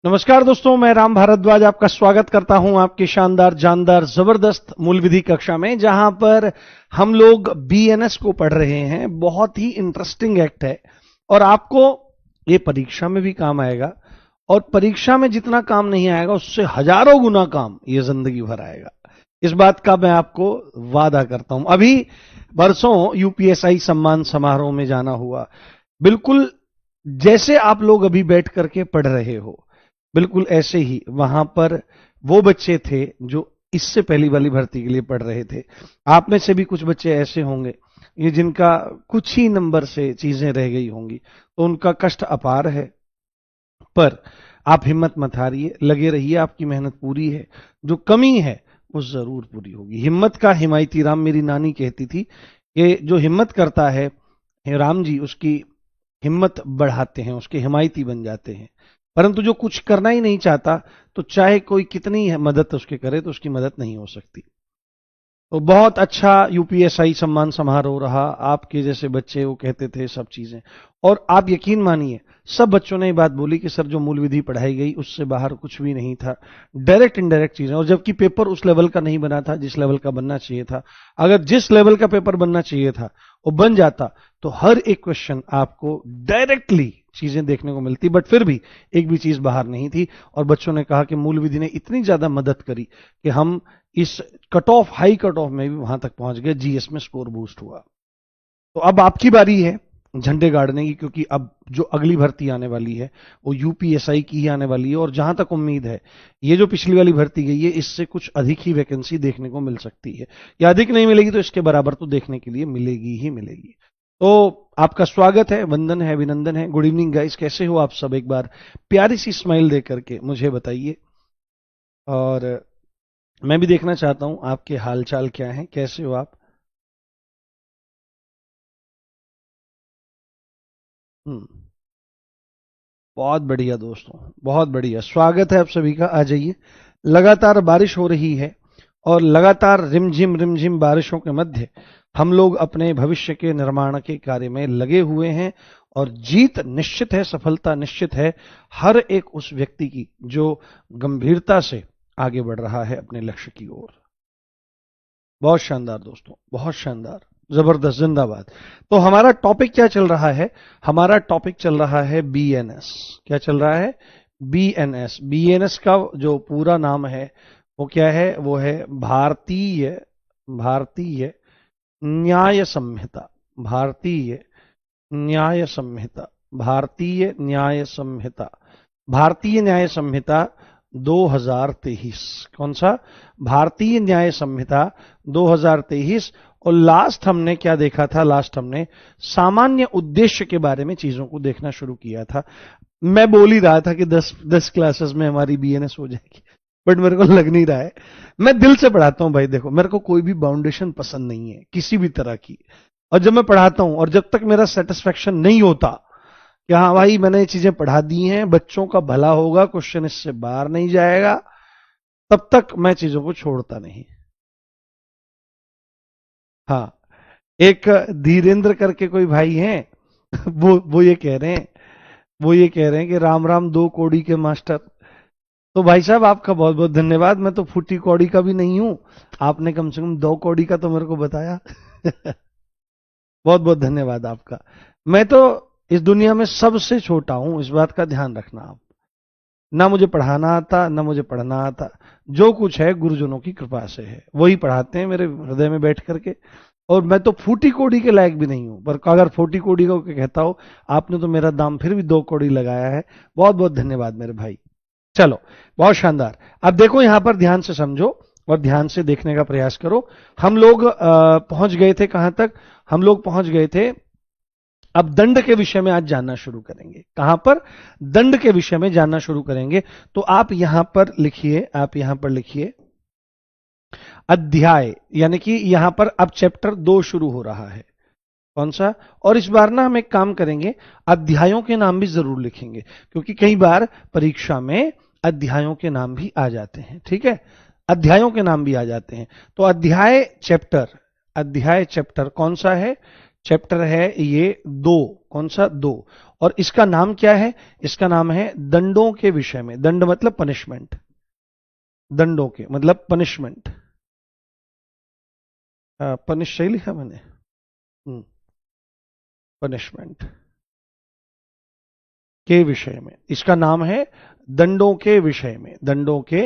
नमस्कार दोस्तों, मैं राम भारद्वाज आपका स्वागत करता हूं आपकी शानदार जानदार जबरदस्त मूल विधि कक्षा में, जहां पर हम लोग बीएनएस को पढ़ रहे हैं। बहुत ही इंटरेस्टिंग एक्ट है और आपको ये परीक्षा में भी काम आएगा, और परीक्षा में जितना काम नहीं आएगा उससे हजारों गुना काम ये जिंदगी भर आएगा। इस बात का मैं आपको वादा करता हूं। अभी बरसों यूपीएसआई सम्मान समारोह में जाना हुआ, बिल्कुल जैसे आप लोग अभी बैठ करके पढ़ रहे हो, बिल्कुल ऐसे ही वहां पर वो बच्चे थे जो इससे पहली वाली भर्ती के लिए पढ़ रहे थे। आप में से भी कुछ बच्चे ऐसे होंगे ये जिनका कुछ ही नंबर से चीजें रह गई होंगी, तो उनका कष्ट अपार है। पर आप हिम्मत मत हारिए, लगे रहिए, आपकी मेहनत पूरी है। जो कमी है वो जरूर पूरी होगी। हिम्मत का हिमायती राम, मेरी नानी कहती थी कि जो हिम्मत करता है राम जी उसकी हिम्मत बढ़ाते हैं, उसके हिमायती बन जाते हैं। परंतु जो कुछ करना ही नहीं चाहता, तो चाहे कोई कितनी मदद उसके करे तो उसकी मदद नहीं हो सकती। तो बहुत अच्छा यूपीएसआई सम्मान समारोह रहा। आपके जैसे बच्चे वो कहते थे सब चीजें, और आप यकीन मानिए सब बच्चों ने ये बात बोली कि सर जो मूल विधि पढ़ाई गई उससे बाहर कुछ भी नहीं था, डायरेक्ट इनडायरेक्ट चीजें। और जबकि पेपर उस लेवल का नहीं बना था जिस लेवल का बनना चाहिए था। अगर जिस लेवल का पेपर बनना चाहिए था वो बन जाता तो हर एक क्वेश्चन आपको डायरेक्टली चीजें देखने को मिलती, बट फिर भी एक भी चीज बाहर नहीं थी। और बच्चों ने कहा कि मूल विधि ने इतनी ज्यादा मदद करी कि हम इस cut off, high cut off में भी वहां तक पहुंच गए, जीएस में स्कोर बूस्ट हुआ। तो अब आपकी बारी है झंडे गाड़ने की, क्योंकि अब जो अगली भर्ती आने वाली है वो यूपीएसआई की ही आने वाली है। और जहां तक उम्मीद है, ये जो पिछली वाली भर्ती गई है इससे कुछ अधिक ही वैकेंसी देखने को मिल सकती है, या अधिक नहीं मिलेगी तो इसके बराबर तो देखने के लिए मिलेगी ही मिलेगी। तो आपका स्वागत है, वंदन है, अभिनंदन है। गुड इवनिंग गाइस, कैसे हो आप सब? एक बार प्यारी सी स्माइल दे करके मुझे बताइए, और मैं भी देखना चाहता हूं आपके हालचाल क्या हैं, कैसे हो आप। हम्म, बहुत बढ़िया दोस्तों, बहुत बढ़िया, स्वागत है आप सभी का। आ जाइए। लगातार बारिश हो रही है और लगातार रिमझिम बारिशों के मध्य हम लोग अपने भविष्य के निर्माण के कार्य में लगे हुए हैं, और जीत निश्चित है, सफलता निश्चित है हर एक उस व्यक्ति की जो गंभीरता से आगे बढ़ रहा है अपने लक्ष्य की ओर। बहुत शानदार दोस्तों, बहुत शानदार, जबरदस्त, जिंदाबाद। तो हमारा टॉपिक क्या चल रहा है? हमारा टॉपिक चल रहा है बीएनएस। क्या चल रहा है? बीएनएस। बीएनएस का जो पूरा नाम है वो क्या है? वो है भारतीय भारतीय न्याय संहिता। भारतीय न्याय संहिता। भारतीय न्याय संहिता। भारतीय न्याय संहिता 2023। कौन सा? भारतीय न्याय संहिता 2023। और लास्ट हमने क्या देखा था? लास्ट हमने सामान्य उद्देश्य के बारे में चीजों को देखना शुरू किया था। मैं बोल ही रहा था कि 10 क्लासेस में हमारी बीएनएस हो जाएगी, बट मेरे को लग नहीं रहा है। मैं दिल से पढ़ाता हूं भाई, देखो मेरे को कोई भी बाउंडेशन पसंद नहीं है किसी भी तरह की। और जब मैं पढ़ाता हूं और जब तक मेरा सेटिस्फेक्शन नहीं होता कि हाँ भाई मैंने ये चीजें पढ़ा दी हैं, बच्चों का भला होगा, क्वेश्चन इससे बाहर नहीं जाएगा, तब तक मैं चीजों को छोड़ता नहीं। हाँ, एक धीरेन्द्र करके कोई भाई हैं वो ये कह रहे हैं, कि राम राम 2 कौड़ी के मास्टर। तो भाई साहब आपका बहुत बहुत धन्यवाद। मैं तो फूटी कौड़ी का भी नहीं हूं, आपने कम से कम 2 कौड़ी का तो मेरे को बताया बहुत बहुत धन्यवाद आपका। मैं तो इस दुनिया में सबसे छोटा हूं, इस बात का ध्यान रखना आप। ना मुझे पढ़ाना आता, ना मुझे पढ़ना आता। जो कुछ है गुरुजनों की कृपा से है, वही पढ़ाते हैं मेरे हृदय में बैठ करके। और मैं तो फूटी कोड़ी के लायक भी नहीं हूं, पर अगर फूटी कोड़ी को कहता हो आपने, तो मेरा दाम फिर भी 2 कौड़ी लगाया है। बहुत बहुत धन्यवाद मेरे भाई। चलो, बहुत शानदार। अब देखो यहां पर ध्यान से समझो और ध्यान से देखने का प्रयास करो। हम लोग पहुंच गए थे कहां तक? हम लोग पहुंच गए थे, अब दंड के विषय में आज जानना शुरू करेंगे। कहां पर? दंड के विषय में जानना शुरू करेंगे। तो आप यहां पर लिखिए, आप यहां पर लिखिए अध्याय, यानी कि यहां पर अब चैप्टर 2 शुरू हो रहा है। कौन सा? और इस बार ना हम एक काम करेंगे, अध्यायों के नाम भी जरूर लिखेंगे, क्योंकि कई बार परीक्षा में अध्यायों के नाम भी आ जाते हैं। ठीक है, अध्यायों के नाम भी आ जाते हैं। तो अध्याय चैप्टर कौन सा है? चैप्टर है ये 2, कौन सा 2, और इसका नाम क्या है? इसका नाम है दंडों के विषय में। दंड मतलब पनिशमेंट, दंडों के मतलब पनिशमेंट। पनिश सही लिखा मैंने? पनिशमेंट के विषय में, इसका नाम है दंडों के विषय में, दंडों के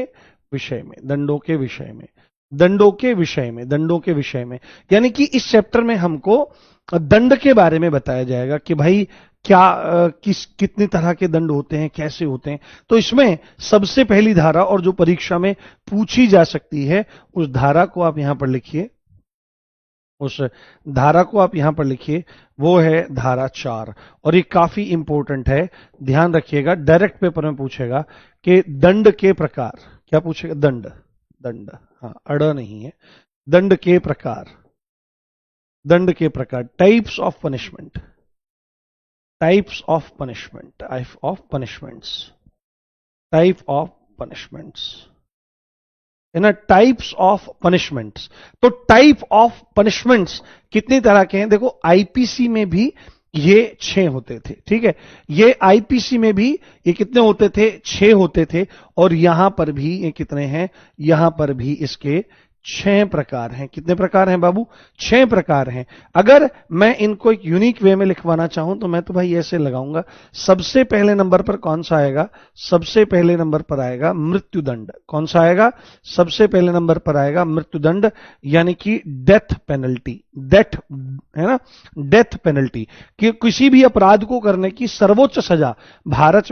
विषय में, दंडों के विषय में, दंडों के विषय में, दंडों के विषय में। यानी कि इस चैप्टर में हमको दंड के बारे में बताया जाएगा कि भाई क्या कितनी तरह के दंड होते हैं, कैसे होते हैं। तो इसमें सबसे पहली धारा और जो परीक्षा में पूछी जा सकती है उस धारा को आप यहां पर लिखिए, उस धारा को आप यहां पर लिखिए, वो है धारा 4। और ये काफी इंपॉर्टेंट है, ध्यान रखिएगा, डायरेक्ट पेपर में पूछेगा कि दंड के प्रकार, क्या पूछेगा? दंड, दंड, हाँ अड़ नहीं है, दंड के प्रकार, दंड के प्रकार, types of punishment, types of punishment, type of punishments, type of punishments, है ना, टाइप्स ऑफ पनिशमेंट्स। तो टाइप ऑफ पनिशमेंट्स कितनी तरह के हैं? देखो आईपीसी में भी ये 6 होते थे, ठीक है, ये आईपीसी में भी ये कितने होते थे? 6 होते थे। और यहां पर भी ये कितने हैं? यहां पर भी इसके 6 प्रकार हैं। कितने प्रकार हैं बाबू? 6 प्रकार हैं। अगर मैं इनको एक यूनिक वे में लिखवाना चाहूं तो मैं तो भाई ऐसे लगाऊंगा, सबसे पहले नंबर पर कौन सा आएगा? सबसे पहले नंबर पर आएगा मृत्युदंड। कौन सा आएगा? सबसे पहले नंबर पर आएगा मृत्युदंड, यानी कि डेथ पेनल्टी, डेथ, है ना, डेथ पेनल्टी, कि किसी भी अपराध को करने की सर्वोच्च सजा भारत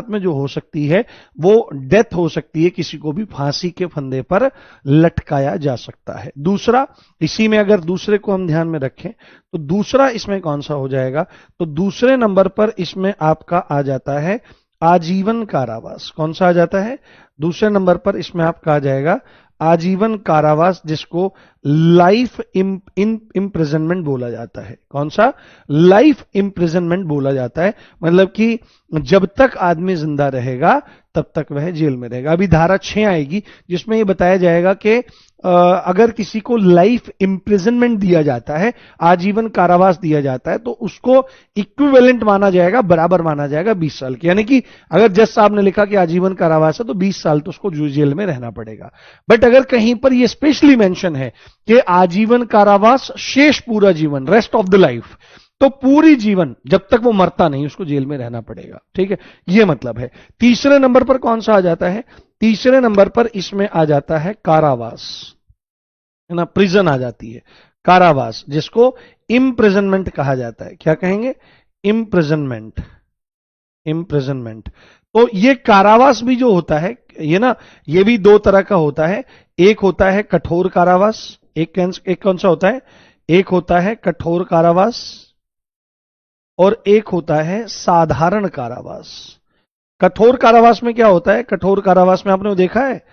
में जो हो सकती है वो डेथ हो सकती है, किसी को भी फांसी के फंदे पर लटकाया जा सकता है। दूसरा, इसी में अगर दूसरे को हम ध्यान में रखें तो दूसरा इसमें कौन सा हो जाएगा? तो दूसरे नंबर पर इसमें आपका आ जाता है आजीवन कारावास। कौन सा आ जाता है? दूसरे नंबर पर इसमें आपका आ जाएगा आजीवन कारावास, जिसको लाइफ इम्प्रिजनमेंट बोला जाता है। कौन सा? लाइफ इम्प्रिजनमेंट बोला जाता है, मतलब कि जब तक आदमी जिंदा रहेगा तब तक वह जेल में रहेगा। अभी धारा 6 आएगी जिसमें यह बताया जाएगा कि अगर किसी को लाइफ इम्प्रिजनमेंट दिया जाता है, आजीवन कारावास दिया जाता है, तो उसको इक्विवेलेंट माना जाएगा, बराबर माना जाएगा 20 साल की। यानी कि अगर जज साहब ने लिखा कि आजीवन कारावास है तो 20 साल तो उसको जेल में रहना पड़ेगा। बट अगर कहीं पर यह स्पेशली मेंशन है कि आजीवन कारावास शेष पूरा जीवन, रेस्ट ऑफ द लाइफ, तो पूरी जीवन जब तक वो मरता नहीं उसको जेल में रहना पड़ेगा, ठीक है, ये मतलब है। तीसरे नंबर पर कौन सा आ जाता है? तीसरे नंबर पर इसमें आ जाता है कारावास, है ना, प्रिजन आ जाती है, कारावास, जिसको इम्प्रिजनमेंट कहा जाता है। क्या कहेंगे? Imprisonment, imprisonment. तो ये कारावास भी जो होता है, ये ना, ये भी 2 तरह का होता है। एक होता है कठोर कारावास, एक कौन सा होता है? एक होता है कठोर कारावास और एक होता है साधारण कारावास। कठोर कारावास में क्या होता है? कठोर कारावास में आपने वो देखा है,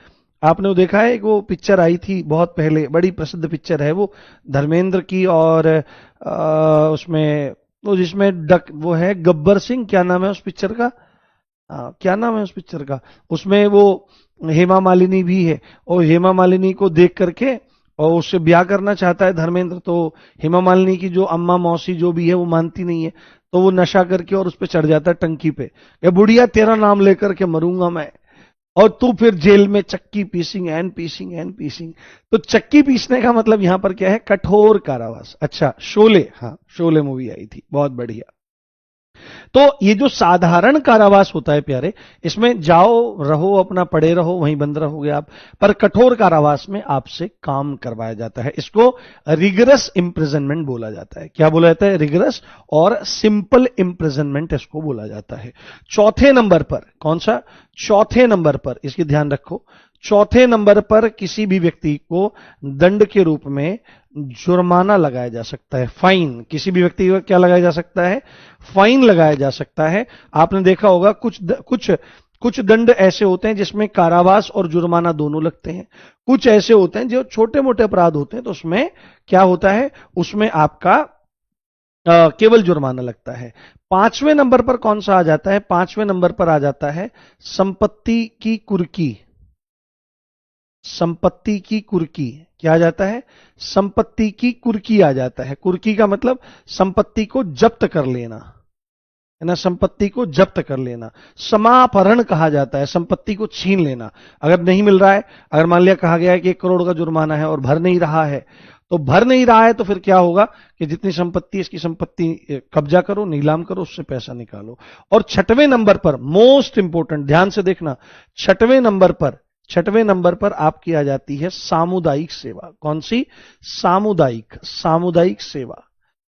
आपने वो देखा है, एक वो पिक्चर आई थी बहुत पहले, बड़ी प्रसिद्ध पिक्चर है वो, धर्मेंद्र की, और उसमें वो जिसमें वो है गब्बर सिंह, क्या नाम है उस पिक्चर का? क्या नाम है उस पिक्चर का? उसमें वो हेमा मालिनी भी है, और हेमा मालिनी को देख करके और उससे ब्याह करना चाहता है धर्मेंद्र, तो हेमा मालिनी की जो अम्मा मौसी जो भी है वो मानती नहीं है, तो वो नशा करके और उस पर चढ़ जाता है टंकी पे, ये बुढ़िया तेरा नाम लेकर के मरूंगा मैं, और तू फिर जेल में चक्की पीसिंग एंड पीसिंग एंड पीसिंग। तो चक्की पीसने का मतलब यहां पर क्या है? कठोर कारावास। अच्छा, शोले, हाँ शोले मूवी आई थी, बहुत बढ़िया। तो ये जो साधारण कारावास होता है प्यारे, इसमें जाओ रहो, अपना पड़े रहो, वहीं बंद रहोगे आप। पर कठोर कारावास में आपसे काम करवाया जाता है, इसको रिगरस इंप्रिजनमेंट बोला जाता है। क्या बोला जाता है? रिगरस और सिंपल इंप्रिजनमेंट इसको बोला जाता है। चौथे नंबर पर कौन सा? चौथे नंबर पर, इसकी ध्यान रखो, चौथे नंबर पर किसी भी व्यक्ति को दंड के रूप में जुर्माना लगाया जा सकता है, फाइन। किसी भी व्यक्ति को क्या लगाया जा सकता है? फाइन लगाया जा सकता है। आपने देखा होगा कुछ दंड ऐसे होते हैं जिसमें कारावास और जुर्माना दोनों लगते हैं। कुछ ऐसे होते हैं जो छोटे मोटे अपराध होते हैं, तो उसमें क्या होता है? उसमें आपका केवल जुर्माना लगता है। 5वें नंबर पर कौन सा आ जाता है? 5वें नंबर पर आ जाता है संपत्ति की कुर्की, संपत्ति की कुर्की, क्या आ जाता है? संपत्ति की कुर्की आ जाता है। कुर्की का मतलब संपत्ति को जब्त कर लेना, है ना, संपत्ति को जब्त कर लेना। समापहरण कहा जाता है, संपत्ति को छीन लेना। अगर नहीं मिल रहा है, अगर मान लिया कहा गया है कि 1 करोड़ का जुर्माना है और भर नहीं रहा है, तो भर नहीं रहा है तो फिर क्या होगा कि जितनी संपत्ति, इसकी संपत्ति कब्जा करो, नीलाम करो, उससे पैसा निकालो। और छठवें नंबर पर, मोस्ट इंपोर्टेंट, ध्यान से देखना, छठवें नंबर पर आपकी आ जाती है सामुदायिक सेवा। कौन सी? सामुदायिक सेवा।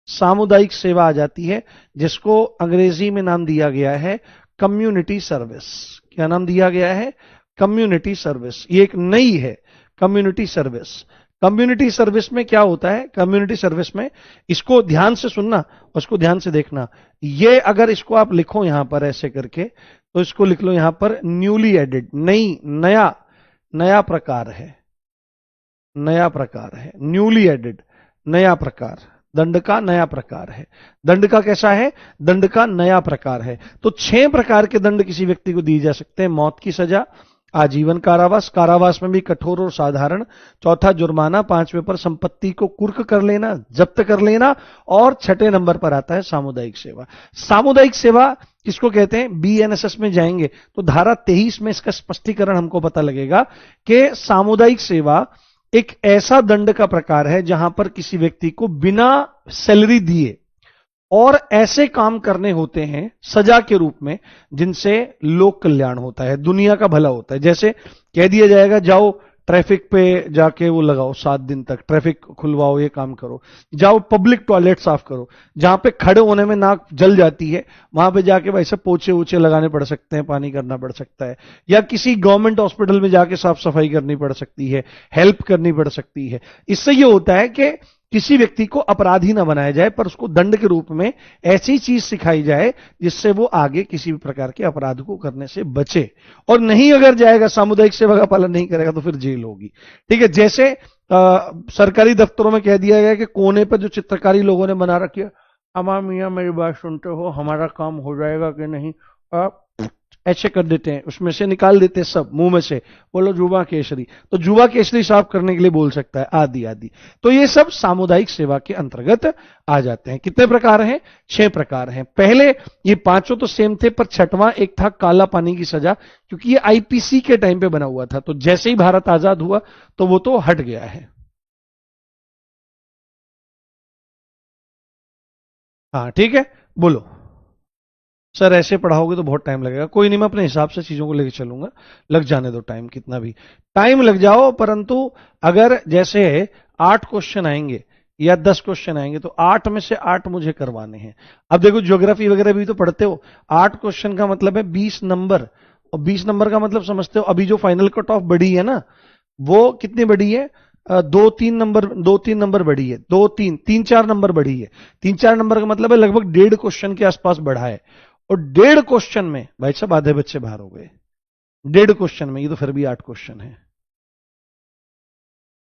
सामुदायिक सेवा आ जाती है, जिसको अंग्रेजी में नाम दिया गया है कम्युनिटी सर्विस। क्या नाम दिया गया है? Community service. ये एक नई है, कम्युनिटी सर्विस। कम्युनिटी सर्विस में क्या होता है? कम्युनिटी सर्विस में, इसको ध्यान से सुनना, उसको ध्यान से देखना। ये अगर इसको आप लिखो यहां पर ऐसे करके, तो इसको लिख लो यहां पर न्यूली एडेड, नया प्रकार है, नया प्रकार है, न्यूली एडेड, नया प्रकार, दंड का नया प्रकार है। दंड का कैसा है? दंड का नया प्रकार है। तो 6 प्रकार के दंड किसी व्यक्ति को दिए जा सकते हैं। मौत की सजा, आजीवन कारावास, कारावास में भी कठोर और साधारण, चौथा जुर्माना, 5वें पर संपत्ति को कुर्क कर लेना, जब्त कर लेना, और 6ठे नंबर पर आता है सामुदायिक सेवा। सामुदायिक सेवा किसको कहते हैं? बीएनएसएस में जाएंगे तो धारा 23 में इसका स्पष्टीकरण हमको पता लगेगा कि सामुदायिक सेवा एक ऐसा दंड का प्रकार है जहां पर किसी व्यक्ति को बिना सैलरी दिए और ऐसे काम करने होते हैं सजा के रूप में जिनसे लोक कल्याण होता है, दुनिया का भला होता है। जैसे कह दिया जाएगा जाओ ट्रैफिक पे जाके वो लगाओ 7 दिन तक, ट्रैफिक खुलवाओ, ये काम करो, जाओ पब्लिक टॉयलेट साफ करो, जहां पे खड़े होने में नाक जल जाती है वहां पे जाके भाई सब पोछे ऊंचे लगाने पड़ सकते हैं, पानी करना पड़ सकता है, या किसी गवर्नमेंट हॉस्पिटल में जाके साफ सफाई करनी पड़ सकती है, हेल्प करनी पड़ सकती है। इससे ये होता है कि किसी व्यक्ति को अपराधी ना बनाया जाए, पर उसको दंड के रूप में ऐसी चीज सिखाई जाए जिससे वो आगे किसी भी प्रकार के अपराध को करने से बचे। और नहीं अगर जाएगा, सामुदायिक सेवा का पालन नहीं करेगा, तो फिर जेल होगी। ठीक है, जैसे सरकारी दफ्तरों में कह दिया गया कि कोने पर जो चित्रकारी लोगों ने बना रखी है, अमा मियाँ मेरी बात सुनते हो, हमारा काम हो जाएगा कि नहीं, आप ऐसे कर देते हैं, उसमें से निकाल देते हैं सब मुंह में से, बोलो जुबा केसरी, तो जुबा केसरी साफ करने के लिए बोल सकता है, आदि आदि। तो ये सब सामुदायिक सेवा के अंतर्गत आ जाते हैं। कितने प्रकार हैं? 6 प्रकार हैं। पहले ये 5 तो सेम थे, पर 6वां एक था काला पानी की सजा, क्योंकि ये आईपीसी के टाइम पे बना हुआ था, तो जैसे ही भारत आजाद हुआ तो वो तो हट गया है। हाँ ठीक है, बोलो। सर ऐसे पढ़ाओगे तो बहुत टाइम लगेगा। कोई नहीं, मैं अपने हिसाब से चीजों को लेकर चलूंगा, लग जाने दो टाइम, कितना भी टाइम लग जाओ, परंतु अगर जैसे 8 क्वेश्चन आएंगे या 10 क्वेश्चन आएंगे तो 8 में से 8 मुझे करवाने हैं। अब देखो ज्योग्राफी वगैरह भी तो पढ़ते हो, 8 क्वेश्चन का मतलब है 20 नंबर, और 20 नंबर का मतलब समझते हो, अभी जो फाइनल कट ऑफ बढ़ी है ना, वो कितनी बढ़ी है? 2-3 नंबर बढ़ी है, 2-3-3-4 नंबर बढ़ी है। 3-4 नंबर का मतलब है लगभग 1.5 क्वेश्चन के आसपास बढ़ा है। और 1.5 क्वेश्चन में भाई साहब आधे बच्चे बाहर हो गए, 1.5 क्वेश्चन में, ये तो फिर भी 8 क्वेश्चन है।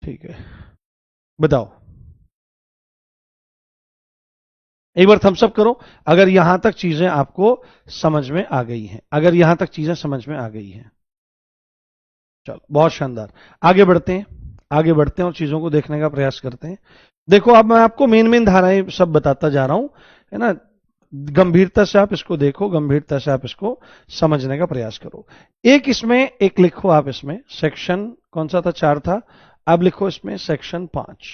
ठीक है, बताओ, एक बार थम्स अप करो अगर यहां तक चीजें आपको समझ में आ गई हैं, अगर यहां तक चीजें समझ में आ गई हैं। चलो बहुत शानदार, आगे बढ़ते हैं, आगे बढ़ते हैं और चीजों को देखने का प्रयास करते हैं। देखो अब मैं आपको मेन मेन धाराएं सब बताता जा रहा हूं, है ना। गंभीरता से आप इसको देखो, गंभीरता से आप इसको समझने का प्रयास करो। एक इसमें एक लिखो आप, इसमें सेक्शन कौन सा था? 4 था। अब लिखो इसमें सेक्शन 5,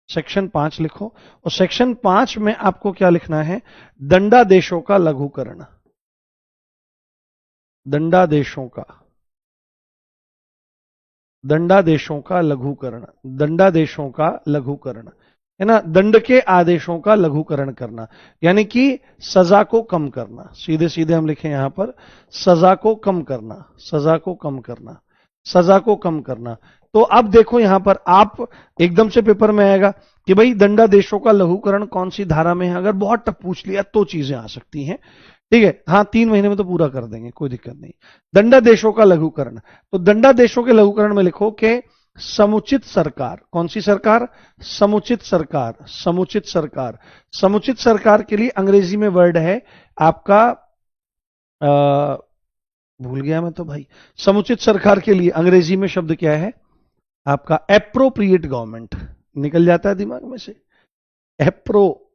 सेक्शन 5 लिखो। और सेक्शन 5 में आपको क्या लिखना है? दंडादेशों का लघुकरण, दंडादेशों का, दंडादेशों का लघुकरण, दंडादेशों का लघुकरण, है ना। दंड के आदेशों का लघुकरण करना, यानी कि सजा को कम करना। सीधे सीधे हम लिखें यहां पर, सजा को कम करना, सजा को कम करना, सजा को कम करना। तो अब देखो यहां पर आप एकदम से पेपर में आएगा कि भाई दंडादेशों का लघुकरण कौन सी धारा में है। अगर बहुत टफ पूछ लिया तो चीजें आ सकती हैं। ठीक है, हाँ 3 महीने में तो पूरा कर देंगे, कोई दिक्कत नहीं। दंडादेशों का लघुकरण, तो दंडादेशों के लघुकरण में लिखो कि समुचित सरकार, कौन सी सरकार? समुचित सरकार, समुचित सरकार। समुचित सरकार के लिए अंग्रेजी में वर्ड है आपका, भूल गया मैं तो भाई। समुचित सरकार के लिए अंग्रेजी में शब्द क्या है? आपका एप्रोप्रिएट गवर्नमेंट निकल जाता है दिमाग में से।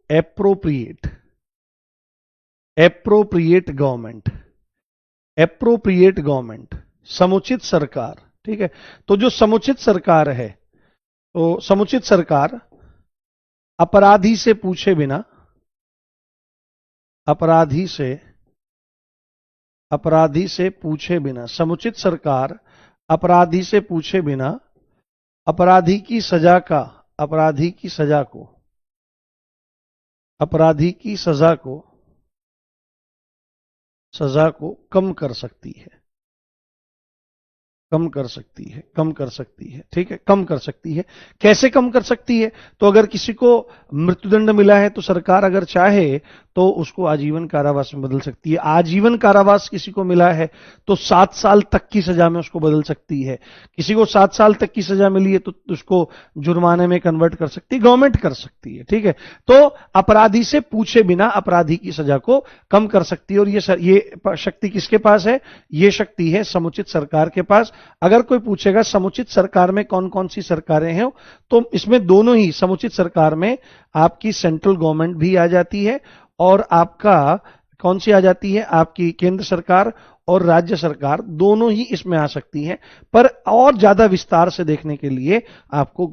Appropriate appropriate government, appropriate government, समुचित सरकार। ठीक है, तो जो समुचित सरकार है, तो समुचित सरकार अपराधी से पूछे बिना, अपराधी से पूछे बिना, समुचित सरकार अपराधी से पूछे बिना अपराधी की सजा का, अपराधी की सजा को, अपराधी की सजा को कम कर सकती है, कम कर सकती है, कम कर सकती है। ठीक है, कम कर सकती है। कैसे कम कर सकती है? तो अगर किसी को मृत्युदंड मिला है तो सरकार अगर चाहे तो उसको आजीवन कारावास में बदल सकती है। आजीवन कारावास किसी को मिला है तो 7 साल तक की सजा में उसको बदल सकती है। किसी को 7 साल तक की सजा मिली है तो उसको जुर्माने में कन्वर्ट कर सकती है, गवर्नमेंट कर सकती है। ठीक है, तो अपराधी से पूछे बिना अपराधी की सजा को कम कर सकती है। और ये शक्ति किसके पास है? ये शक्ति है समुचित सरकार के पास। अगर कोई पूछेगा समुचित सरकार में कौन कौन सी सरकारें हैं, तो इसमें दोनों ही, समुचित सरकार में आपकी सेंट्रल गवर्नमेंट भी आ जाती है और आपका कौन सी आ जाती है? आपकी केंद्र सरकार और राज्य सरकार, दोनों ही इसमें आ सकती हैं। पर और ज्यादा विस्तार से देखने के लिए आपको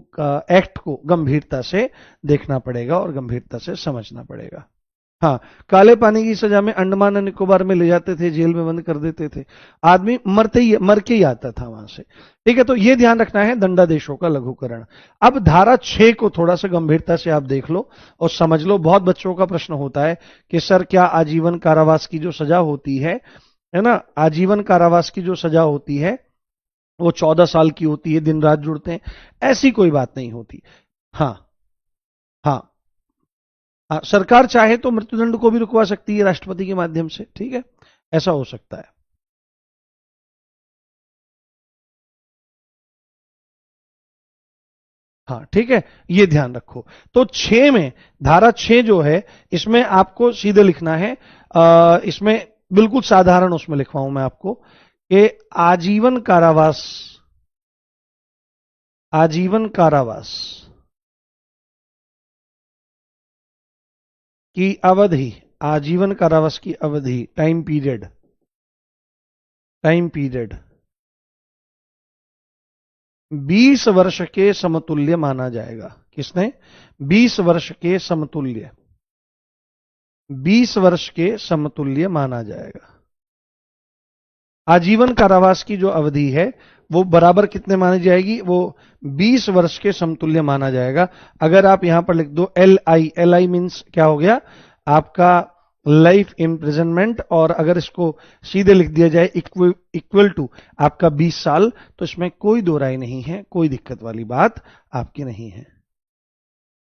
एक्ट को गंभीरता से देखना पड़ेगा और गंभीरता से समझना पड़ेगा। हाँ, काले पानी की सजा में अंडमान और निकोबार में ले जाते थे, जेल में बंद कर देते थे, आदमी मर के ही आता था वहां से। ठीक है, तो यह ध्यान रखना है, दंडादेशों का लघुकरण। अब धारा 6 को थोड़ा सा गंभीरता से आप देख लो और समझ लो। बहुत बच्चों का प्रश्न होता है कि सर क्या आजीवन कारावास की जो सजा होती है ना, आजीवन कारावास की जो सजा होती है वो 14 साल की होती है, दिन रात जुड़ते हैं? ऐसी कोई बात नहीं होती। हाँ, हाँ, सरकार चाहे तो मृत्युदंड को भी रुकवा सकती है राष्ट्रपति के माध्यम से। ठीक है, ऐसा हो सकता है। हाँ, ठीक है, ये ध्यान रखो। तो 6 में, धारा 6 जो है, इसमें आपको सीधे लिखना है, इसमें बिल्कुल साधारण उसमें लिखवाऊं मैं आपको कि आजीवन कारावास, आजीवन कारावास की अवधि, आजीवन कारावास की अवधि, टाइम पीरियड, टाइम पीरियड 20 वर्ष के समतुल्य माना जाएगा। किसने? 20 वर्ष के समतुल्य, 20 वर्ष के समतुल्य माना जाएगा। आजीवन कारावास की जो अवधि है वो बराबर कितने मानी जाएगी? वो 20 वर्ष के समतुल्य माना जाएगा। अगर आप यहां पर लिख दो LI, LI मींस क्या हो गया आपका? Life imprisonment. और अगर इसको सीधे लिख दिया जाए इक्वल टू आपका 20 साल, तो इसमें कोई दो राय नहीं है, कोई दिक्कत वाली बात आपकी नहीं है।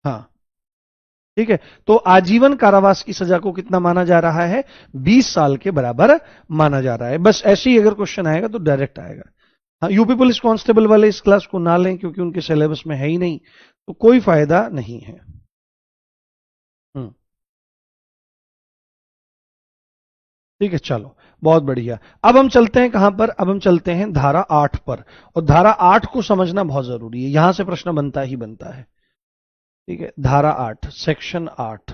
हाँ, ठीक है, तो आजीवन कारावास की सजा को कितना माना जा रहा है? 20 साल के बराबर माना जा रहा है। बस ऐसे ही अगर क्वेश्चन आएगा तो डायरेक्ट आएगा। हाँ, यूपी पुलिस कांस्टेबल वाले इस क्लास को ना लें क्योंकि उनके सिलेबस में है ही नहीं, तो कोई फायदा नहीं है। ठीक है, चलो, बहुत बढ़िया। अब हम चलते हैं कहां पर? अब हम चलते हैं धारा 8 पर। और धारा 8 को समझना बहुत जरूरी है, यहां से प्रश्न बनता ही बनता है। ठीक है, धारा 8, सेक्शन 8,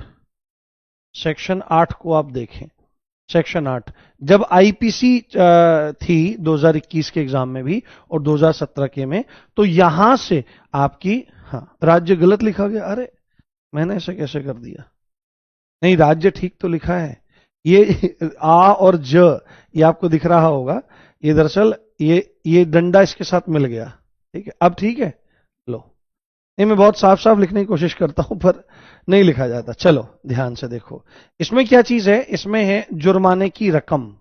सेक्शन 8 को आप देखें। सेक्शन 8 जब आईपीसी थी 2021 के एग्जाम में भी और 2017 के में, तो यहां से आपकी, हाँ, राज्य गलत लिखा गया। अरे, मैंने ऐसे कैसे कर दिया? नहीं, राज्य ठीक तो लिखा है। ये आ और ज, ये आपको दिख रहा होगा, ये दरअसल ये डंडा इसके साथ मिल गया। ठीक है, अब ठीक है। लो, नहीं, मैं बहुत साफ साफ लिखने की कोशिश करता हूं पर नहीं लिखा जाता। चलो ध्यान से देखो, इसमें क्या चीज है? इसमें है जुर्माने की रकम,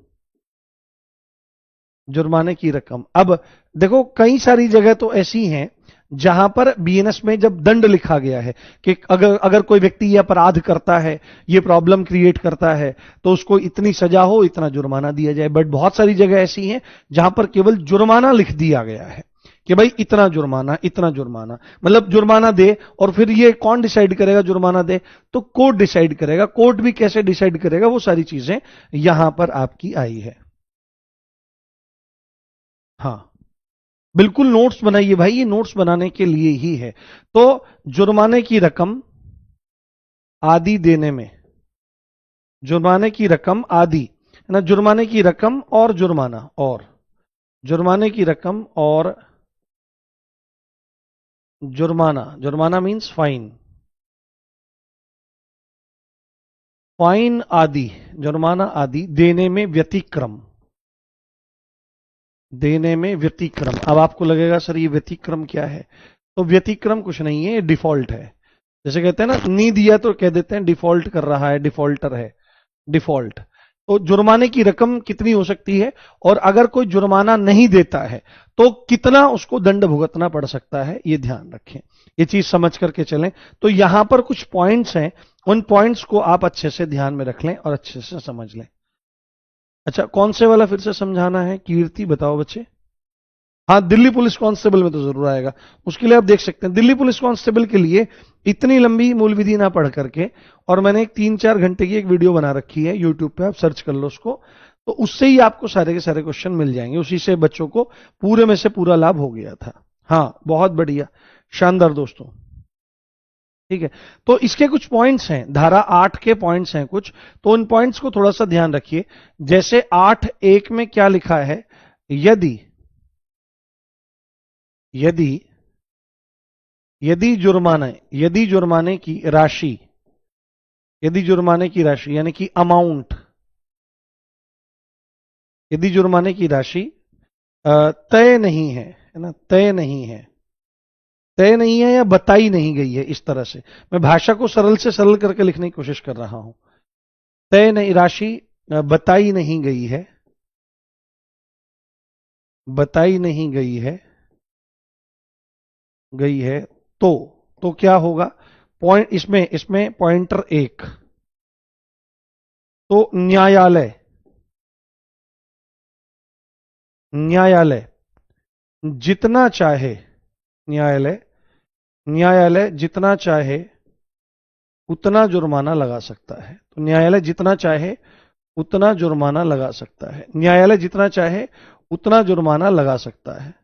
जुर्माने की रकम। अब देखो, कई सारी जगह तो ऐसी हैं जहां पर बीएनएस में जब दंड लिखा गया है कि अगर अगर कोई व्यक्ति ये अपराध करता है, ये प्रॉब्लम क्रिएट करता है, तो उसको इतनी सजा हो, इतना जुर्माना दिया जाए। बट बहुत सारी जगह ऐसी हैं जहां पर केवल जुर्माना लिख दिया गया है कि भाई इतना जुर्माना, इतना जुर्माना, मतलब जुर्माना दे। और फिर ये कौन डिसाइड करेगा जुर्माना दे? तो कोर्ट डिसाइड करेगा। कोर्ट भी कैसे डिसाइड करेगा? वो सारी चीजें यहां पर आपकी आई है। हाँ, बिल्कुल नोट्स बनाइए भाई, ये नोट्स बनाने के लिए ही है। तो जुर्माने की रकम आदि देने में, जुर्माने की रकम आदि है ना, जुर्माने की रकम और जुर्माना, और जुर्माने की रकम और जुर्माना, जुर्माना मीन्स फाइन, फाइन आदि, जुर्माना आदि देने में व्यतिक्रम, देने में व्यतिक्रम। अब आपको लगेगा सर ये व्यतिक्रम क्या है? तो व्यतिक्रम कुछ नहीं है, ये डिफॉल्ट है। जैसे कहते हैं ना, नहीं दिया तो कह देते हैं डिफॉल्ट कर रहा है, डिफॉल्टर है, डिफॉल्ट। तो जुर्माने की रकम कितनी हो सकती है, और अगर कोई जुर्माना नहीं देता है तो कितना उसको दंड भुगतना पड़ सकता है, ये ध्यान रखें, ये चीज समझ करके चलें। तो यहां पर कुछ पॉइंट्स हैं, उन पॉइंट्स को आप अच्छे से ध्यान में रख लें और अच्छे से समझ लें। अच्छा, कौन से वाला फिर से समझाना है? कीर्ति बताओ बच्चे। हाँ, दिल्ली पुलिस कांस्टेबल में तो जरूर आएगा। उसके लिए आप देख सकते हैं, दिल्ली पुलिस कांस्टेबल के लिए इतनी लंबी मूल विधि ना पढ़ करके, और मैंने एक 3-4 घंटे की एक वीडियो बना रखी है यूट्यूब पे, आप सर्च कर लो उसको, तो उससे ही आपको सारे के सारे क्वेश्चन मिल जाएंगे। उसी से बच्चों को पूरे में से पूरा लाभ हो गया था। हाँ, बहुत बढ़िया, शानदार दोस्तों। ठीक है, तो इसके कुछ पॉइंट्स हैं, धारा 8 के पॉइंट्स हैं कुछ, तो उन पॉइंट्स को थोड़ा सा ध्यान रखिए। जैसे 8(1) में क्या लिखा है? यदि यदि यदि जुर्माना, यदि जुर्माने की राशि, यदि जुर्माने की राशि यानी कि अमाउंट, यदि जुर्माने की राशि तय नहीं है ना, तय नहीं है, तय नहीं है या बताई नहीं गई है, इस तरह से मैं भाषा को सरल से सरल करके लिखने की कोशिश कर रहा हूं। तय नहीं, राशि बताई नहीं गई है, बताई नहीं गई है, गई है, तो क्या होगा? पॉइंट इसमें इसमें पॉइंटर 1, तो न्यायालय, न्यायालय जितना चाहे, न्यायालय, न्यायालय जितना चाहे उतना जुर्माना लगा सकता है। तो न्यायालय जितना चाहे उतना जुर्माना लगा सकता है, न्यायालय जितना चाहे उतना जुर्माना लगा सकता है,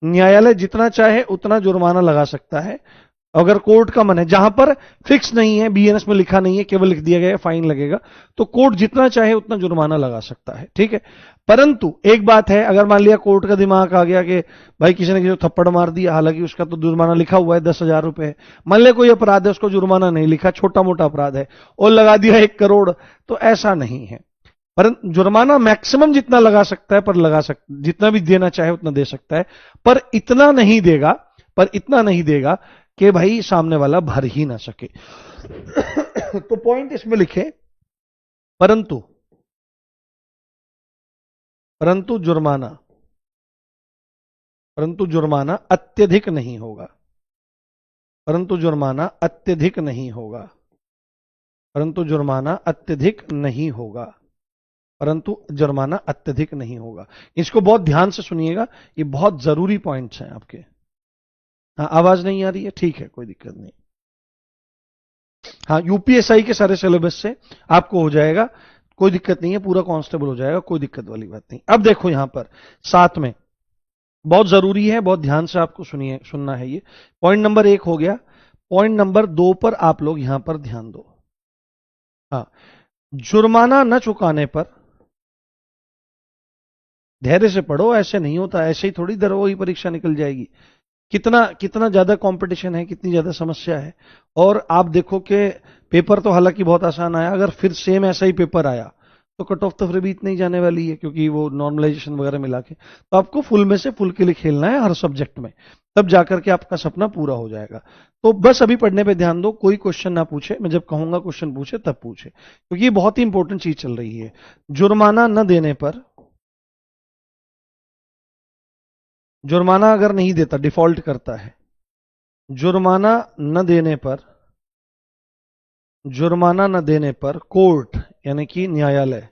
न्यायालय जितना चाहे उतना जुर्माना लगा सकता है। अगर कोर्ट का मन है, जहां पर फिक्स नहीं है, बीएनएस में लिखा नहीं है, केवल लिख दिया गया है फाइन लगेगा, तो कोर्ट जितना चाहे उतना जुर्माना लगा सकता है। ठीक है, परंतु एक बात है, अगर मान लिया कोर्ट का दिमाग आ गया कि भाई किसी ने किसी को थप्पड़ मार दिया, हालांकि उसका तो जुर्माना लिखा हुआ है 10,000 रुपए, मान लिया कोई अपराध है उसको जुर्माना नहीं लिखा, छोटा मोटा अपराध है, और लगा दिया 1 करोड़, तो ऐसा नहीं है। परंतु जुर्माना मैक्सिमम जितना लगा सकता है, पर लगा सकता, जितना भी देना चाहे उतना दे सकता है, पर इतना नहीं देगा, पर इतना नहीं देगा कि भाई सामने वाला भर ही ना सके। तो पॉइंट इसमें लिखे, परंतु, परंतु जुर्माना, परंतु जुर्माना अत्यधिक नहीं होगा, परंतु जुर्माना अत्यधिक नहीं होगा, परंतु जुर्माना अत्यधिक नहीं होगा, परंतु जुर्माना अत्यधिक नहीं होगा। इसको बहुत ध्यान से सुनिएगा, ये बहुत जरूरी पॉइंट्स हैं आपके। हाँ, आवाज नहीं आ रही है? ठीक है, कोई दिक्कत नहीं। हाँ, यूपीएसआई के सारे सिलेबस से आपको हो जाएगा, कोई दिक्कत नहीं है, पूरा कांस्टेबल हो जाएगा, कोई दिक्कत वाली बात नहीं। अब देखो यहां पर साथ में बहुत जरूरी है, बहुत ध्यान से आपको सुनिए, सुनना है ये। पॉइंट नंबर 1 हो गया, पॉइंट नंबर 2 पर आप लोग यहां पर ध्यान दो। हाँ, जुर्माना न चुकाने पर, धैर्य से पढ़ो, ऐसे नहीं होता, ऐसे ही थोड़ी दरवही परीक्षा निकल जाएगी। कितना कितना ज्यादा कंपटीशन है, कितनी ज्यादा समस्या है। और आप देखो कि पेपर तो हालांकि बहुत आसान आया, अगर फिर सेम ऐसा ही पेपर आया तो कट ऑफ तो फिर भी इतनी ही जाने वाली है, क्योंकि वो नॉर्मलाइजेशन वगैरह मिला के, तो आपको फुल में से फुल के लिए खेलना है हर सब्जेक्ट में, तब जाकर के आपका सपना पूरा हो जाएगा। तो बस अभी पढ़ने पे ध्यान दो, कोई क्वेश्चन ना पूछे, मैं जब कहूंगा क्वेश्चन पूछे तब पूछे, क्योंकि ये बहुत ही इंपॉर्टेंट चीज चल रही है। जुर्माना न देने पर, जुर्माना अगर नहीं देता, डिफॉल्ट करता है, जुर्माना न देने पर, जुर्माना न देने पर कोर्ट यानी कि न्यायालय,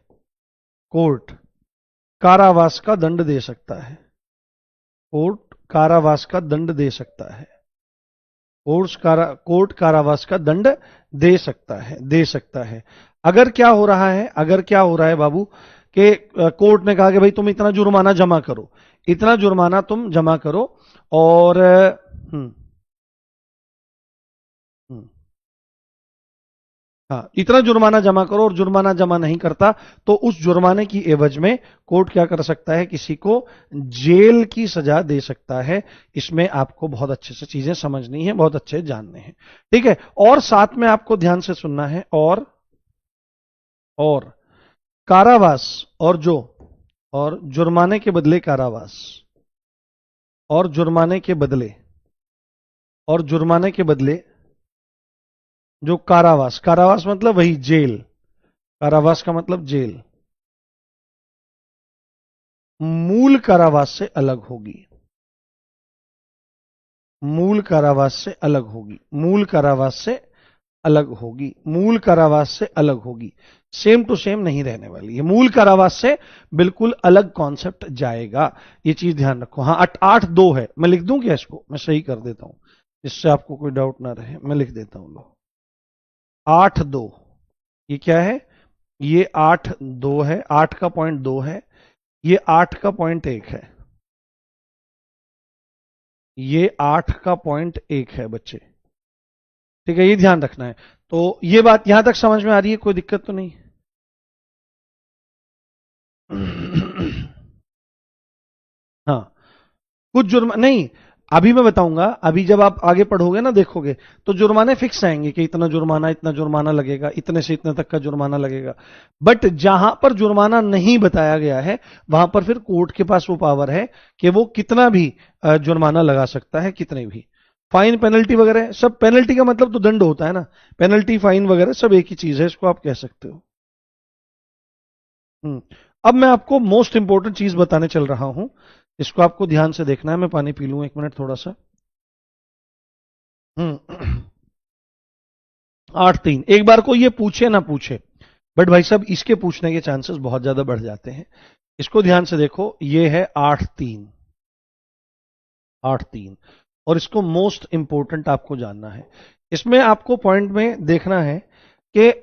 कोर्ट कारावास का दंड दे सकता है, कोर्ट कारावास का दंड दे सकता है, कोर्ट कारावास का दंड दे सकता है, दे सकता है। अगर क्या हो रहा है, अगर क्या हो रहा है बाबू, कि कोर्ट ने कहा कि भाई तुम इतना जुर्माना जमा करो, इतना जुर्माना तुम जमा करो, और हाँ, इतना जुर्माना जमा करो, और जुर्माना जमा नहीं करता तो उस जुर्माने की एवज में कोर्ट क्या कर सकता है, किसी को जेल की सजा दे सकता है। इसमें आपको बहुत अच्छे से चीजें समझनी है, बहुत अच्छे जानने हैं, ठीक है। और साथ में आपको ध्यान से सुनना है, और कारावास, और जुर्माने के बदले कारावास, और जुर्माने के बदले, और जुर्माने के बदले जो कारावास, कारावास मतलब वही जेल, कारावास का मतलब जेल, मूल कारावास से अलग होगी, मूल कारावास से अलग होगी, मूल कारावास से अलग होगी, मूल कारावास से अलग होगी, सेम टू सेम नहीं रहने वाली है, मूल कारावास से बिल्कुल अलग कॉन्सेप्ट जाएगा, ये चीज ध्यान रखो। हाँ, 8-2 है, मैं लिख दूं क्या इसको, मैं सही कर देता हूं जिससे आपको कोई डाउट ना रहे, मैं लिख देता हूं। लो, 8-2, ये क्या है, ये 8-2 है, 8 का पॉइंट 2 है, ये 8 का पॉइंट 1 है, ये 8 का पॉइंट 1 है बच्चे, ठीक है, ये ध्यान रखना है। तो ये बात यहां तक समझ में आ रही है, कोई दिक्कत तो नहीं? हाँ, कुछ जुर्म नहीं, अभी मैं बताऊंगा, अभी जब आप आगे पढ़ोगे ना, देखोगे तो जुर्माने फिक्स आएंगे कि इतना जुर्माना लगेगा, इतने से इतने तक का जुर्माना लगेगा। बट जहां पर जुर्माना नहीं बताया गया है, वहां पर फिर कोर्ट के पास वो पावर है कि वो कितना भी जुर्माना लगा सकता है, कितने भी। फाइन पेनल्टी वगैरह सब, पेनल्टी का मतलब तो दंड होता है ना, पेनल्टी फाइन वगैरह सब एक ही चीज है, इसको आप कह सकते हो। अब मैं आपको मोस्ट इंपॉर्टेंट चीज बताने चल रहा हूं, इसको आपको ध्यान से देखना है। मैं पानी पी लूं, 1 मिनट थोड़ा सा। 8-3, एक बार को ये पूछे ना पूछे, बट भाई साहब इसके पूछने के चांसेस बहुत ज्यादा बढ़ जाते हैं। इसको ध्यान से देखो, ये है 8-3, 8-3, और इसको मोस्ट इंपॉर्टेंट आपको जानना है। इसमें आपको पॉइंट में देखना है कि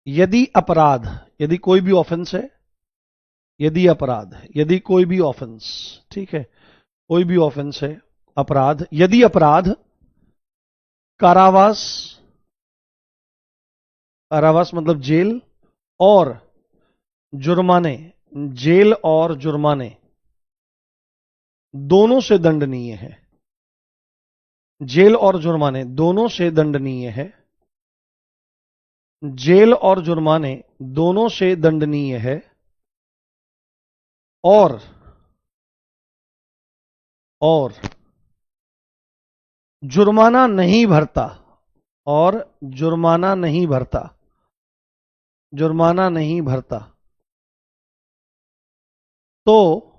यदि अपराध, यदि कोई भी ऑफेंस है, यदि अपराध है, यदि कोई भी ऑफेंस, ठीक है, कोई भी ऑफेंस है, अपराध, यदि अपराध कारावास, कारावास मतलब जेल, और जुर्माने, जेल और जुर्माने दोनों से दंडनीय है, जेल और जुर्माने दोनों से दंडनीय है, जेल और जुर्माने दोनों से दंडनीय है, और जुर्माना नहीं भरता, और जुर्माना नहीं भरता, जुर्माना नहीं भरता, तो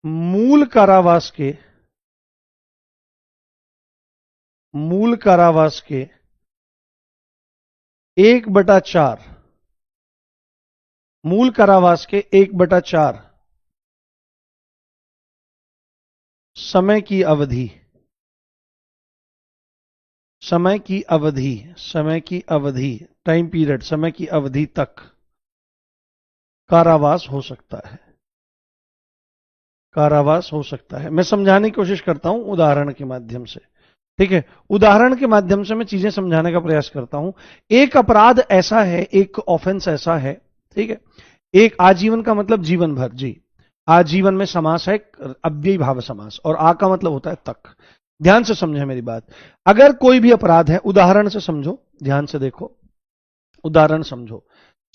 मूल कारावास के, मूल कारावास के 1/4, मूल कारावास के 1/4 समय की अवधि, समय की अवधि, समय की अवधि, टाइम पीरियड, समय की अवधि तक कारावास हो सकता है, कारावास हो सकता है। मैं समझाने की कोशिश करता हूं उदाहरण के माध्यम से, ठीक है, उदाहरण के माध्यम से मैं चीजें समझाने का प्रयास करता हूं। एक अपराध ऐसा है, एक ऑफेंस ऐसा है, ठीक है, एक आजीवन का मतलब जीवन भर, जी, आजीवन में समास है, अव्ययी भाव समास, और आ का मतलब होता है तक। ध्यान से समझे मेरी बात, अगर कोई भी अपराध है, उदाहरण से समझो, ध्यान से देखो, उदाहरण समझो।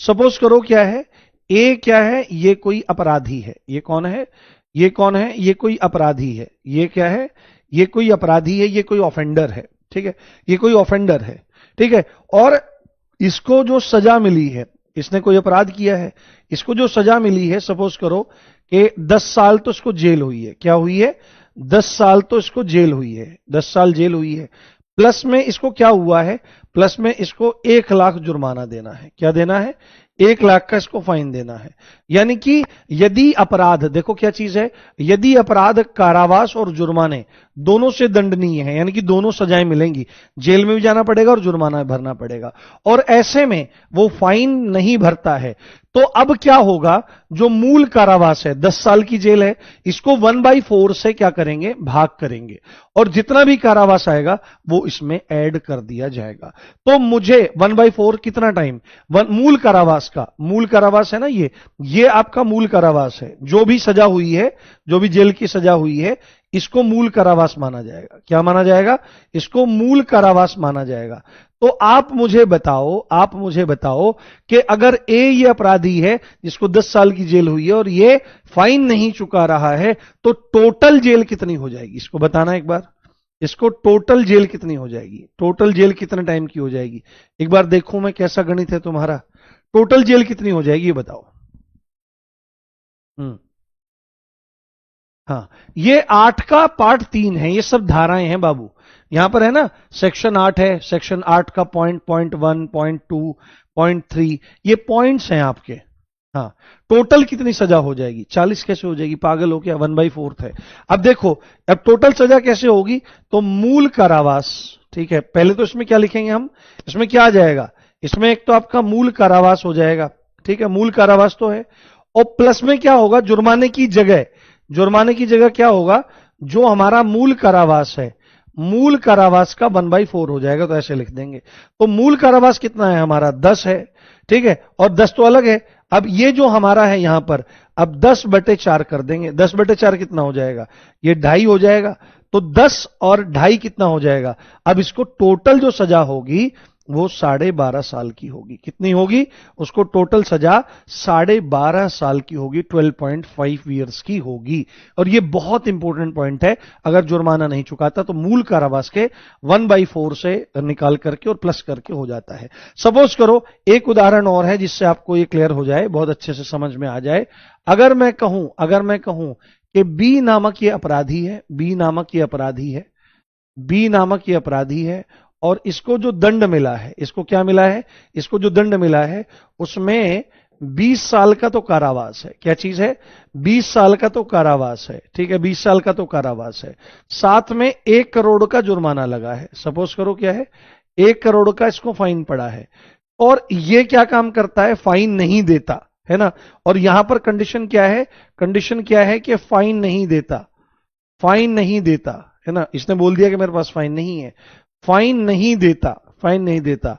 सपोज करो क्या है, ए क्या है, ये कोई अपराधी है, ये कौन है, ये कौन है, ये कोई अपराधी है, ये क्या है, ये कोई अपराधी है, ये कोई ऑफेंडर है, ठीक है, ये कोई ऑफेंडर है, ठीक है, और इसको जो सजा मिली है, इसने कोई अपराध किया है, इसको जो सजा मिली है, सपोज करो कि 10 साल तो इसको जेल हुई है, क्या हुई है, 10 साल तो इसको जेल हुई है, 10 साल जेल हुई है, प्लस में इसको क्या हुआ है, प्लस में इसको 1 लाख जुर्माना देना है, क्या देना है, 1 लाख का इसको फाइन देना है। यानी कि यदि अपराध, देखो क्या चीज है, यदि अपराध कारावास और जुर्माने दोनों से दंडनीय है, यानी कि दोनों सजाएं मिलेंगी, जेल में भी जाना पड़ेगा और जुर्माना भरना पड़ेगा, और ऐसे में वो फाइन नहीं भरता है, तो अब क्या होगा, जो मूल कारावास है 10 साल की जेल है, इसको 1/4 से क्या करेंगे, भाग करेंगे, और जितना भी कारावास आएगा वो इसमें ऐड कर दिया जाएगा। तो मुझे 1/4 कितना टाइम, मूल कारावास का, मूल कारावास है ना, ये आपका मूल कारावास है, जो भी सजा हुई है, जो भी जेल की सजा हुई है, इसको मूल कारावास माना जाएगा। क्या माना जाएगा, इसको मूल कारावास माना जाएगा। तो आप मुझे बताओ कि अगर ये अपराधी है जिसको 10 साल की जेल हुई है और ये फाइन नहीं चुका रहा है, तो टोटल जेल कितनी हो जाएगी, इसको बताना एक बार। इसको टोटल जेल कितनी हो जाएगी, टोटल जेल कितने टाइम की हो जाएगी, एक बार देखूं मैं कैसा गणित है तुम्हारा। टोटल जेल कितनी हो जाएगी ये बताओ। हाँ, ये 8 का पार्ट 3 है, ये सब धाराएं हैं बाबू। यहां पर है ना, सेक्शन 8 है, सेक्शन 8 का पॉइंट 1, पॉइंट 2, पॉइंट 3, ये पॉइंट्स हैं आपके। हाँ, टोटल कितनी सजा हो जाएगी, 40 कैसे हो जाएगी, पागल हो क्या, 1/4 है। अब देखो, अब टोटल सजा कैसे होगी, तो मूल कारावास, ठीक है, पहले तो इसमें क्या लिखेंगे हम, इसमें क्या आ जाएगा, इसमें एक तो आपका मूल कारावास हो जाएगा, ठीक है, मूल कारावास तो है, और प्लस में क्या होगा, जुर्माने की जगह, जुर्माने की जगह क्या होगा, जो हमारा मूल कारावास है, मूल कारावास का 1/4 हो जाएगा, तो ऐसे लिख देंगे। तो मूल कारावास कितना है हमारा, 10 है, ठीक है, और 10 तो अलग है। अब ये जो हमारा है यहां पर, अब 10/4 कर देंगे, 10/4 कितना हो जाएगा, ये 2.5 हो जाएगा। तो 10 और 2.5 कितना हो जाएगा, अब इसको टोटल जो सजा होगी वो 12.5 साल की होगी। कितनी होगी, उसको टोटल सजा 12.5 साल की होगी, 12.5 ईयर्स की होगी। और ये बहुत इंपॉर्टेंट पॉइंट है, अगर जुर्माना नहीं चुकाता तो मूल कारावास के 1/4 से निकाल करके और प्लस करके हो जाता है। सपोज करो, एक उदाहरण और है जिससे आपको ये क्लियर हो जाए, बहुत अच्छे से समझ में आ जाए। अगर मैं कहूं कि बी नामक ये अपराधी है, बी नामक ये अपराधी है, बी नामक ये अपराधी है, और इसको जो दंड मिला है, इसको क्या मिला है, इसको जो दंड मिला है उसमें 20 साल का तो कारावास है। क्या चीज है, 20 साल का तो कारावास है, ठीक है, 20 साल का तो कारावास है, साथ में 1 करोड़ का जुर्माना लगा है। सपोज करो क्या है, 1 करोड़ का इसको फाइन पड़ा है, और ये क्या काम करता है, फाइन नहीं देता है ना। और यहां पर कंडीशन क्या है, कंडीशन क्या है कि फाइन नहीं देता, फाइन नहीं देता है ना, इसने बोल दिया कि मेरे पास फाइन नहीं है, फाइन नहीं देता, फाइन नहीं देता,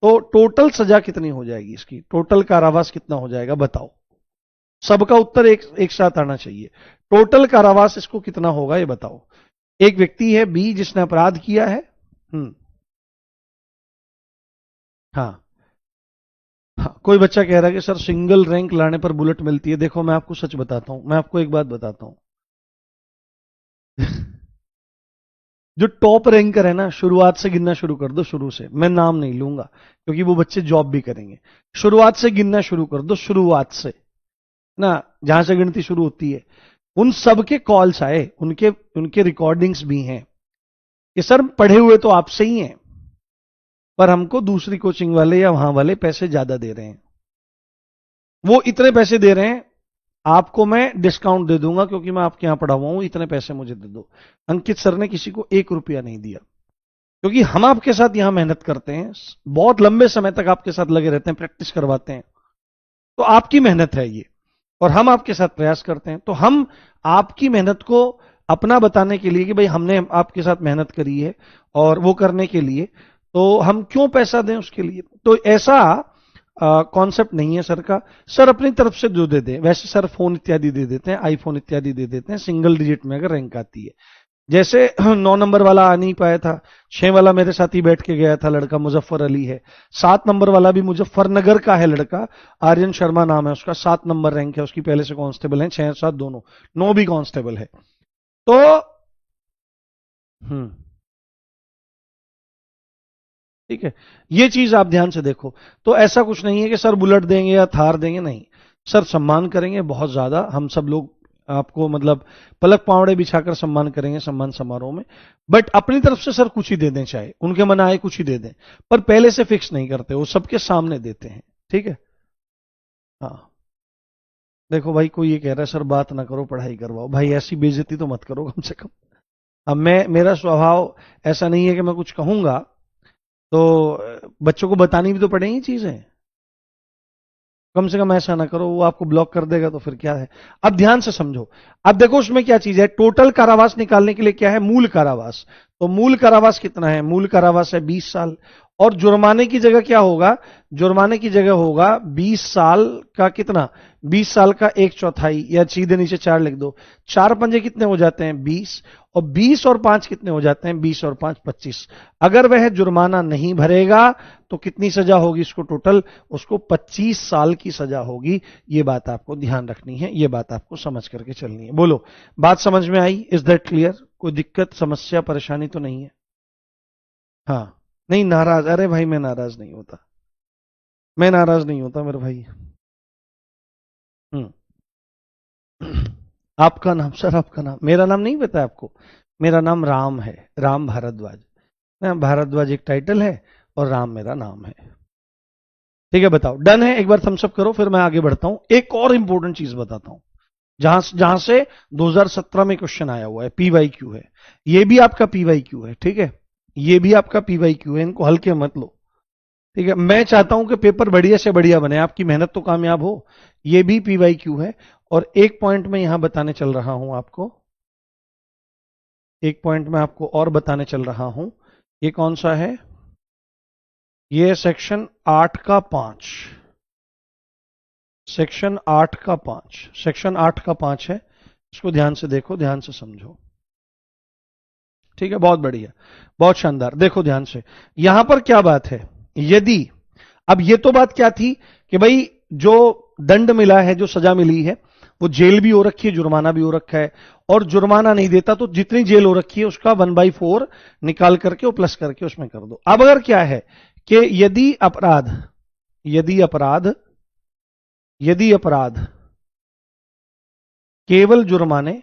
तो टोटल सजा कितनी हो जाएगी इसकी, टोटल कारावास कितना हो जाएगा बताओ। सबका उत्तर एक साथ आना चाहिए। टोटल कारावास इसको कितना होगा ये बताओ। एक व्यक्ति है बी जिसने अपराध किया है। हम्म। हाँ, हाँ, कोई बच्चा कह रहा है कि सर सिंगल रैंक लाने पर बुलेट मिलती है। देखो मैं आपको सच बताता हूं, मैं आपको एक बात बताता हूं। जो टॉप रैंकर है ना, शुरुआत से गिनना शुरू कर दो, शुरू से, मैं नाम नहीं लूंगा क्योंकि वो बच्चे जॉब भी करेंगे। शुरुआत से गिनना शुरू कर दो, शुरुआत से ना, जहां से गिनती शुरू होती है, उन सब के कॉल्स आए, उनके उनके रिकॉर्डिंग्स भी हैं कि सर पढ़े हुए तो आपसे ही हैं, पर हमको दूसरी कोचिंग वाले या वहां वाले पैसे ज्यादा दे रहे हैं। वो इतने पैसे दे रहे हैं, आपको मैं डिस्काउंट दे दूंगा क्योंकि मैं आपके यहां पढ़ा हुआ हूं, इतने पैसे मुझे दे दो। अंकित सर ने किसी को 1 रुपया नहीं दिया, क्योंकि हम आपके साथ यहां मेहनत करते हैं, बहुत लंबे समय तक आपके साथ लगे रहते हैं, प्रैक्टिस करवाते हैं, तो आपकी मेहनत है ये, और हम आपके साथ प्रयास करते हैं, तो हम आपकी मेहनत को अपना बताने के लिए कि भाई हमने आपके साथ मेहनत करी है, और वो करने के लिए तो हम क्यों पैसा दें उसके लिए। तो ऐसा कॉन्सेप्ट नहीं है सर का। सर अपनी तरफ से जो दे दें, वैसे सर फोन इत्यादि दे देते हैं, आईफोन इत्यादि दे देते हैं, सिंगल डिजिट में अगर रैंक आती है। जैसे 9 नंबर वाला आ नहीं पाया था, 6 वाला मेरे साथ ही बैठ के गया था लड़का, मुजफ्फर अली है। 7 नंबर वाला भी मुजफ्फरनगर का है लड़का, आर्यन शर्मा नाम है उसका, 7 नंबर रैंक है उसकी, पहले से कांस्टेबल है, 6 7 दोनों, 9 भी कांस्टेबल है। तो हम्म, ठीक है, ये चीज आप ध्यान से देखो। तो ऐसा कुछ नहीं है कि सर बुलेट देंगे या थार देंगे, नहीं, सर सम्मान करेंगे बहुत ज्यादा, हम सब लोग आपको मतलब पलक पावड़े बिछाकर सम्मान करेंगे सम्मान समारोह में। बट अपनी तरफ से सर कुछ ही दे दें, चाहे उनके मन आए कुछ ही दे दें, पर पहले से फिक्स नहीं करते, वो सबके सामने देते हैं, ठीक है। हाँ देखो भाई, कोई ये कह रहा है सर बात ना करो, पढ़ाई करवाओ। भाई ऐसी बेइज्जती तो मत करो कम से कम। अब मेरा स्वभाव ऐसा नहीं है कि मैं कुछ कहूंगा तो बच्चों को बतानी भी तो पड़ेगी चीजें। कम से कम ऐसा ना करो, वो आपको ब्लॉक कर देगा तो फिर क्या है। अब ध्यान से समझो। अब देखो उसमें क्या चीज है, टोटल कारावास निकालने के लिए क्या है, मूल कारावास। तो मूल कारावास कितना है, मूल कारावास है 20 साल। और जुर्माने की जगह क्या होगा, जुर्माने की जगह होगा 20 साल का कितना, 20 साल का एक चौथाई, या सीधे नीचे 4 लिख दो। 4 पंजे कितने हो जाते हैं 20, और 20 और 5 कितने हो जाते हैं, 20 और 5 25। अगर वह जुर्माना नहीं भरेगा तो कितनी सजा होगी इसको टोटल, उसको 25 साल की सजा होगी। ये बात आपको ध्यान रखनी है, ये बात आपको समझ करके चलनी है। बोलो बात समझ में आई, इज दैट क्लियर, कोई दिक्कत समस्या परेशानी तो नहीं है। हाँ नहीं नाराज, अरे भाई मैं नाराज नहीं होता, मैं नाराज नहीं होता मेरे भाई। हम्म। आपका नाम सर, आपका नाम, मेरा नाम नहीं पता है आपको, मेरा नाम राम है, राम भारद्वाज। भारद्वाज एक टाइटल है और राम मेरा नाम है। ठीक है बताओ, डन है, एक बार थम्स अप करो, फिर मैं आगे बढ़ता हूं। एक और इंपॉर्टेंट चीज बताता हूं, जहां जहां से 2017 में क्वेश्चन आया हुआ है, पीवाई क्यू है, ये भी आपका पीवाई क्यू है, ठीक है, ये भी आपका पीवाई क्यू है, इनको हल्के मत लो। ठीक है, मैं चाहता हूं कि पेपर बढ़िया से बढ़िया बने, आपकी मेहनत तो कामयाब हो। ये भी पीवाई क्यू है। और एक पॉइंट मैं यहां बताने चल रहा हूं आपको, एक पॉइंट मैं आपको और बताने चल रहा हूं। ये कौन सा है, ये सेक्शन 8 का 5, सेक्शन 8 का 5, सेक्शन 8 का 5 है। इसको ध्यान से देखो, ध्यान से समझो। ठीक है, बहुत बढ़िया, बहुत शानदार। देखो ध्यान से, यहां पर क्या बात है, यदि, अब ये तो बात क्या थी कि भाई जो दंड मिला है, जो सजा मिली है, वो जेल भी हो रखी है, जुर्माना भी हो रखा है, और जुर्माना नहीं देता तो जितनी जेल हो रखी है उसका 1/4 निकाल करके वो प्लस करके उसमें कर दो। अब अगर क्या है कि यदि अपराध, यदि अपराध, यदि अपराध केवल जुर्माने,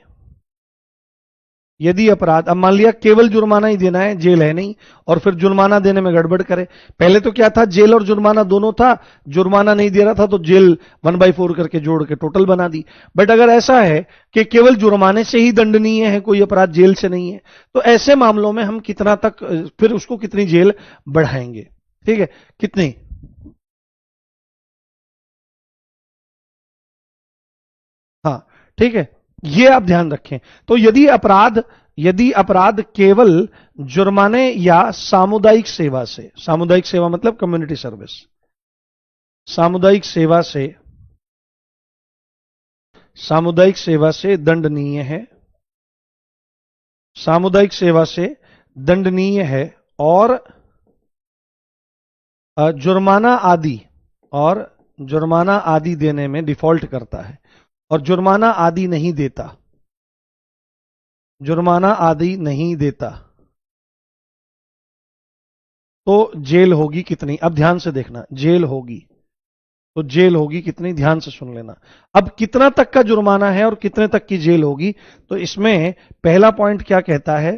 यदि अपराध, अब मान लिया केवल जुर्माना ही देना है, जेल है नहीं, और फिर जुर्माना देने में गड़बड़ करे। पहले तो क्या था, जेल और जुर्माना दोनों था, जुर्माना नहीं दे रहा था तो जेल 1/4 करके जोड़ के टोटल बना दी। बट अगर ऐसा है कि केवल जुर्माने से ही दंडनीय है कोई अपराध, जेल से नहीं है, तो ऐसे मामलों में हम कितना तक, फिर उसको कितनी जेल बढ़ाएंगे। ठीक है, कितनी, हाँ ठीक है, ये आप ध्यान रखें। तो यदि अपराध, यदि अपराध केवल जुर्माने या सामुदायिक सेवा से, सामुदायिक सेवा मतलब कम्युनिटी सर्विस, सामुदायिक सेवा से, सामुदायिक सेवा से दंडनीय है, सामुदायिक सेवा से दंडनीय है, और जुर्माना आदि, और जुर्माना आदि देने में डिफॉल्ट करता है, और जुर्माना आदि नहीं देता, जुर्माना आदि नहीं देता, तो जेल होगी कितनी, अब ध्यान से देखना, जेल होगी, तो जेल होगी कितनी, ध्यान से सुन लेना। अब कितना तक का जुर्माना है और कितने तक की जेल होगी, तो इसमें पहला पॉइंट क्या कहता है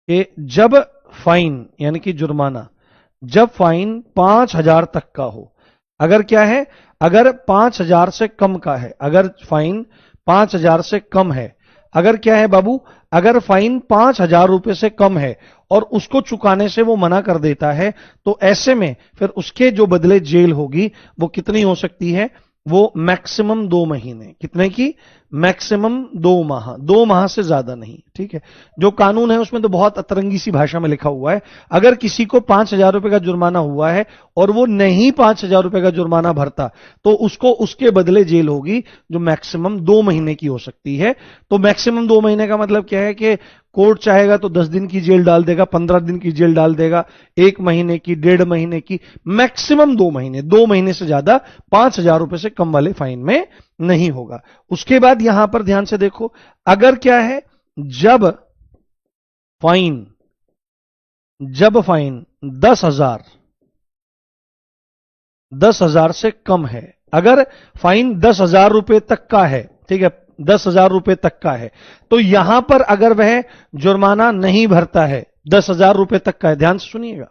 कि जब फाइन यानी कि जुर्माना, जब फाइन 5,000 तक का हो, अगर क्या है, अगर 5,000 से कम का है, अगर फाइन 5,000 से कम है, अगर क्या है बाबू, अगर फाइन 5,000 रुपए से कम है और उसको चुकाने से वो मना कर देता है, तो ऐसे में फिर उसके जो बदले जेल होगी वो कितनी हो सकती है, वो मैक्सिमम 2 महीने, कितने की, मैक्सिमम 2 माह, 2 माह से ज्यादा नहीं। ठीक है, जो कानून है उसमें तो बहुत अतरंगी सी भाषा में लिखा हुआ है, अगर किसी को 5,000 रुपए का जुर्माना हुआ है और वो नहीं 5,000 रुपए का जुर्माना भरता, तो उसको उसके बदले जेल होगी जो मैक्सिमम 2 महीने की हो सकती है। तो मैक्सिमम 2 महीने का मतलब क्या है कि कोर्ट चाहेगा तो 10 दिन की जेल डाल देगा, 15 दिन की जेल डाल देगा, 1 महीने की, 1.5 महीने की, मैक्सिमम 2 महीने, 2 महीने से ज्यादा 5,000 रुपए से कम वाले फाइन में नहीं होगा। उसके बाद यहां पर ध्यान से देखो, अगर क्या है, जब फाइन, जब फाइन 10,000, 10,000 से कम है, अगर फाइन 10,000 रुपए तक का है, ठीक है, 10,000 रुपए तक का है, तो यहां पर अगर वह जुर्माना नहीं भरता है, 10,000 रुपए तक का है, ध्यान से सुनिएगा,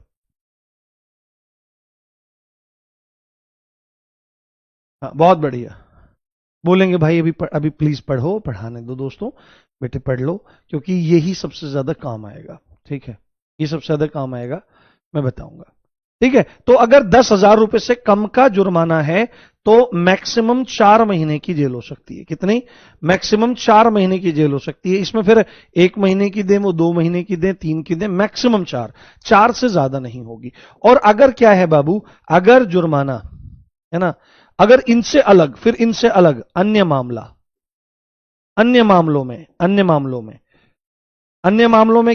हाँ, बहुत बढ़िया। बोलेंगे भाई अभी प्लीज पढ़ो, पढ़ाने दो दोस्तों, बेटे पढ़ लो, क्योंकि यही सबसे ज्यादा काम आएगा। ठीक है, ये सबसे ज्यादा काम आएगा, मैं बताऊंगा। ठीक है, तो अगर 10,000 रुपए से कम का जुर्माना है तो मैक्सिमम 4 महीने की जेल हो सकती है। कितनी? मैक्सिमम 4 महीने की जेल हो सकती है। इसमें फिर 1 महीने की दें, वो 2 महीने की दें, 3 की दें, मैक्सिमम 4, 4 से ज्यादा नहीं होगी। और अगर क्या है बाबू, अगर जुर्माना है ना, अगर इनसे अलग, फिर इनसे अलग अन्य मामला, अन्य मामलों में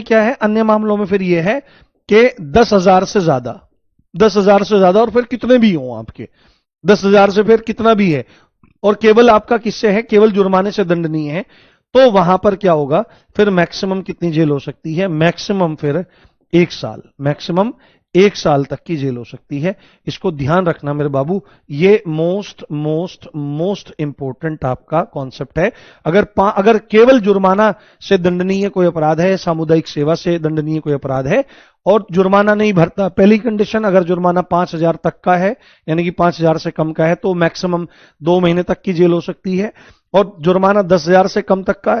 क्या है, अन्य मामलों में फिर यह है कि 10,000 से ज्यादा, 10,000 से ज्यादा, और फिर कितने भी हों आपके, 10,000 से फिर कितना भी है, और केवल आपका किससे है, केवल जुर्माने से दंडनीय है, तो वहां पर क्या होगा, फिर मैक्सिमम कितनी जेल हो सकती है, मैक्सिमम फिर 1 साल, मैक्सिमम 1 साल तक की जेल हो सकती है। इसको ध्यान रखना मेरे बाबू, ये मोस्ट मोस्ट मोस्ट इंपॉर्टेंट आपका कॉन्सेप्ट है। अगर केवल जुर्माना से दंडनीय कोई अपराध है, सामुदायिक सेवा से दंडनीय कोई अपराध है, और जुर्माना नहीं भरता, पहली कंडीशन, अगर जुर्माना 5,000 तक का है, यानी कि 5,000 से कम का है, तो मैक्सिमम 2 महीने तक की जेल हो सकती है। और जुर्माना 10,000 से कम तक का,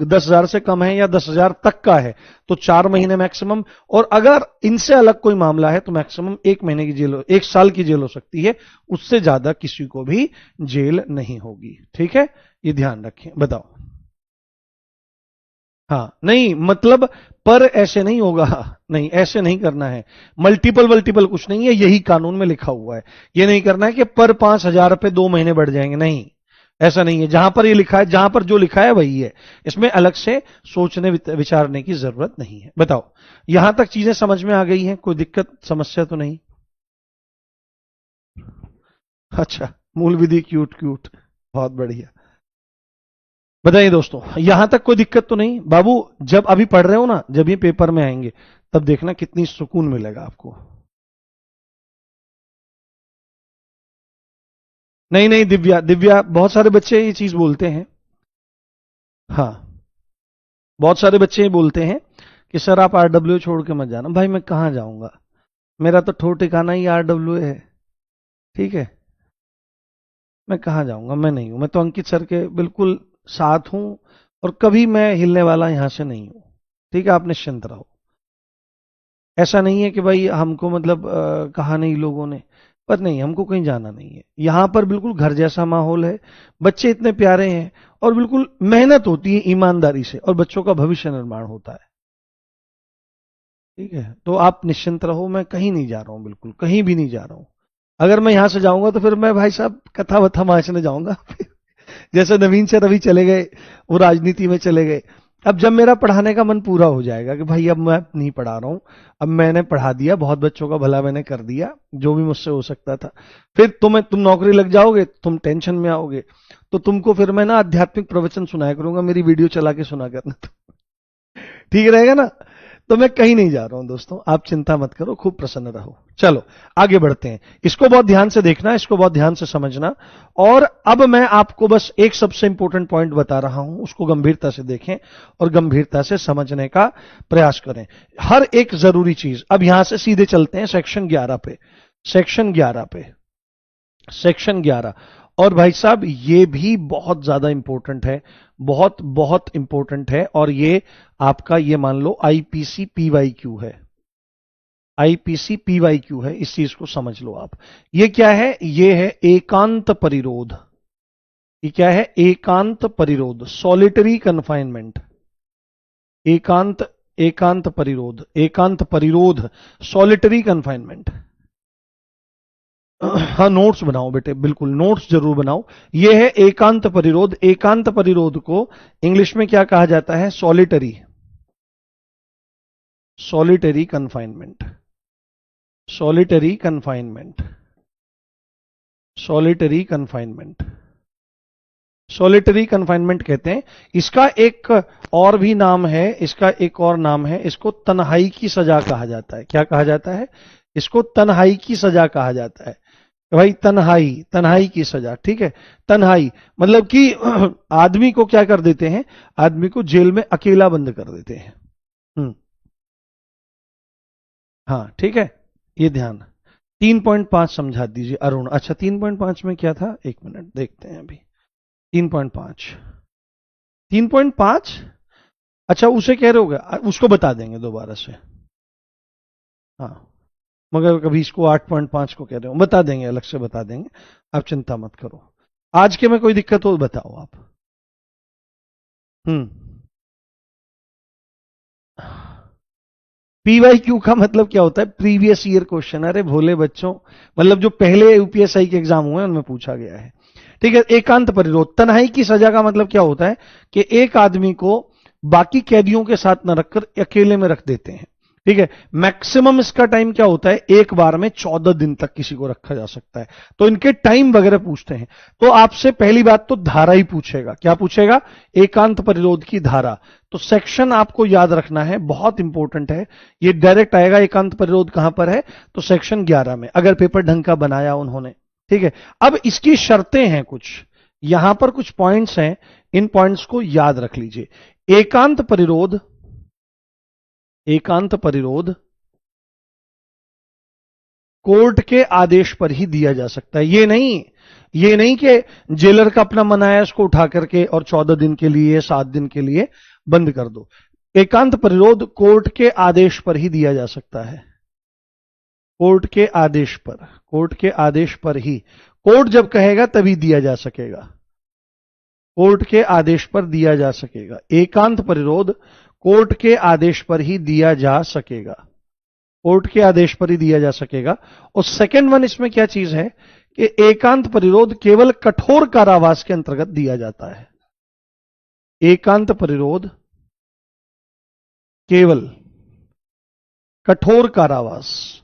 10,000 से कम है या 10,000 तक का है, तो 4 महीने मैक्सिमम। और अगर इनसे अलग कोई मामला है तो मैक्सिमम 1 महीने की जेल, 1 साल की जेल हो सकती है, उससे ज्यादा किसी को भी जेल नहीं होगी। ठीक है, ये ध्यान रखें। बताओ। हाँ, नहीं मतलब पर ऐसे नहीं होगा, नहीं ऐसे नहीं करना है, मल्टीपल मल्टीपल कुछ नहीं है, यही कानून में लिखा हुआ है। ये नहीं करना है कि पर 5,000 पे 2 महीने बढ़ जाएंगे, नहीं, ऐसा नहीं है। जहां पर ये लिखा है, जहां पर जो लिखा है वही है, इसमें अलग से सोचने विचारने की जरूरत नहीं है। बताओ, यहां तक चीजें समझ में आ गई हैं, कोई दिक्कत समस्या तो नहीं? अच्छा, मूल विधि क्यूट क्यूट, बहुत बढ़िया। बताइए दोस्तों, यहां तक कोई दिक्कत तो नहीं? बाबू जब अभी पढ़ रहे हो ना, जब ये पेपर में आएंगे, तब देखना कितनी सुकून मिलेगा आपको। नहीं नहीं, दिव्या दिव्या, बहुत सारे बच्चे ये चीज बोलते हैं। हाँ, बहुत सारे बच्चे ये बोलते हैं कि सर आप आरडब्ल्यू छोड़ के मत जाना। भाई मैं कहाँ जाऊंगा, मेरा तो ठो ठिकाना ही आरडब्ल्यू है। ठीक है, मैं कहाँ जाऊंगा, मैं नहीं हूं, मैं तो अंकित सर के बिल्कुल साथ हूं, और कभी मैं हिलने वाला यहां से नहीं हूं। ठीक है, आप निश्चिंत रहो। ऐसा नहीं है कि भाई हमको मतलब कहा नहीं लोगों ने, पर नहीं, हमको कहीं जाना नहीं है। यहां पर बिल्कुल घर जैसा माहौल है, बच्चे इतने प्यारे हैं, और बिल्कुल मेहनत होती है ईमानदारी से, और बच्चों का भविष्य निर्माण होता है। ठीक है, तो आप निश्चिंत रहो, मैं कहीं नहीं जा रहा हूं, बिल्कुल कहीं भी नहीं जा रहा हूं। अगर मैं यहां से जाऊंगा तो फिर मैं भाई साहब कथा वथा माचने जाऊंगा। जैसे नवीन से रवि चले गए, वो राजनीति में चले गए। अब जब मेरा पढ़ाने का मन पूरा हो जाएगा कि भाई अब मैं नहीं पढ़ा रहा हूं, अब मैंने पढ़ा दिया, बहुत बच्चों का भला मैंने कर दिया, जो भी मुझसे हो सकता था, फिर तुम नौकरी लग जाओगे, तुम टेंशन में आओगे, तो तुमको फिर मैं ना आध्यात्मिक प्रवचन सुनाया करूंगा, मेरी वीडियो चला के सुना करना। ठीक रहेगा ना? तो मैं कहीं नहीं जा रहा हूं दोस्तों, आप चिंता मत करो, खूब प्रसन्न रहो। चलो आगे बढ़ते हैं, इसको बहुत ध्यान से देखना, इसको बहुत ध्यान से समझना। और अब मैं आपको बस एक सबसे इंपॉर्टेंट पॉइंट बता रहा हूं, उसको गंभीरता से देखें और गंभीरता से समझने का प्रयास करें, हर एक जरूरी चीज। अब यहां से सीधे चलते हैं सेक्शन 11 पे, सेक्शन 11 पे, सेक्शन 11। और भाई साहब ये भी बहुत ज्यादा इंपॉर्टेंट है, बहुत बहुत इंपॉर्टेंट है, और ये आपका ये मान लो आईपीसी पीवाईक्यू है, आईपीसी पीवाईक्यू है, इस चीज को समझ लो आप। ये क्या है? ये है एकांत परिरोध। ये क्या है? एकांत परिरोध, सॉलिटरी कन्फाइनमेंट, एकांत, एकांत परिरोध, एकांत परिरोध, सॉलिटरी कन्फाइनमेंट। हाँ, नोट्स बनाओ बेटे, बिल्कुल नोट्स जरूर बनाओ। यह है एकांत परिरोध। एकांत परिरोध को इंग्लिश में क्या कहा जाता है? Solitary, solitary confinement, solitary confinement, solitary confinement, solitary confinement कहते हैं। इसका एक और भी नाम है, इसका एक और नाम है, इसको तन्हाई की सजा कहा जाता है। क्या कहा जाता है? इसको तन्हाई की सजा कहा जाता है। भाई तन्हाई, तन्हाई की सजा, ठीक है। तन्हाई मतलब कि आदमी को क्या कर देते हैं? आदमी को जेल में अकेला बंद कर देते हैं। हाँ ठीक है, ये ध्यान, 3.5 समझा दीजिए अरुण। अच्छा 3.5 में क्या था, एक मिनट देखते हैं अभी। 3.5 3.5, अच्छा उसे कह रहे हो क्या, उसको बता देंगे दोबारा से। हाँ मगर कभी इसको 8.5 को कह रहे हो, बता देंगे, अलग से बता देंगे, आप चिंता मत करो। आज के में कोई दिक्कत हो बताओ आप। हम्म। पीवाईक्यू का मतलब क्या होता है, प्रीवियस ईयर क्वेश्चन। अरे भोले बच्चों, मतलब जो पहले यूपीएसआई के एग्जाम हुए उनमें पूछा गया है। ठीक है। एकांत परिरोध, तन्हाई की सजा का मतलब क्या होता है कि एक आदमी को बाकी कैदियों के साथ न रखकर अकेले में रख देते हैं। ठीक है। मैक्सिमम इसका टाइम क्या होता है, एक बार में 14 दिन तक किसी को रखा जा सकता है। तो इनके टाइम वगैरह पूछते हैं। तो आपसे पहली बात तो धारा ही पूछेगा। क्या पूछेगा, एकांत परिरोध की धारा। तो सेक्शन आपको याद रखना है, बहुत इंपॉर्टेंट है। ये डायरेक्ट आएगा, एकांत परिरोध कहां पर है, तो सेक्शन 11 में, अगर पेपर ढंग का बनाया उन्होंने। ठीक है। अब इसकी शर्तें हैं कुछ, यहां पर कुछ पॉइंट्स हैं, इन पॉइंट्स को याद रख लीजिए। एकांत परिरोध, एकांत परिरोध कोर्ट के आदेश पर ही दिया जा सकता है। ये नहीं कि जेलर का अपना मन आया इसको उठा करके और 14 दिन के लिए 7 दिन के लिए बंद कर दो। एकांत परिरोध कोर्ट के आदेश पर ही दिया जा सकता है। कोर्ट के आदेश पर, कोर्ट के आदेश पर ही, कोर्ट जब कहेगा तभी दिया जा सकेगा। कोर्ट के आदेश पर दिया जा सकेगा। एकांत परिरोध कोर्ट के आदेश पर ही दिया जा सकेगा। कोर्ट के आदेश पर ही दिया जा सकेगा। और सेकंड वन इसमें क्या चीज है कि एकांत परिरोध केवल कठोर कारावास के अंतर्गत दिया जाता है। एकांत परिरोध केवल कठोर कारावास,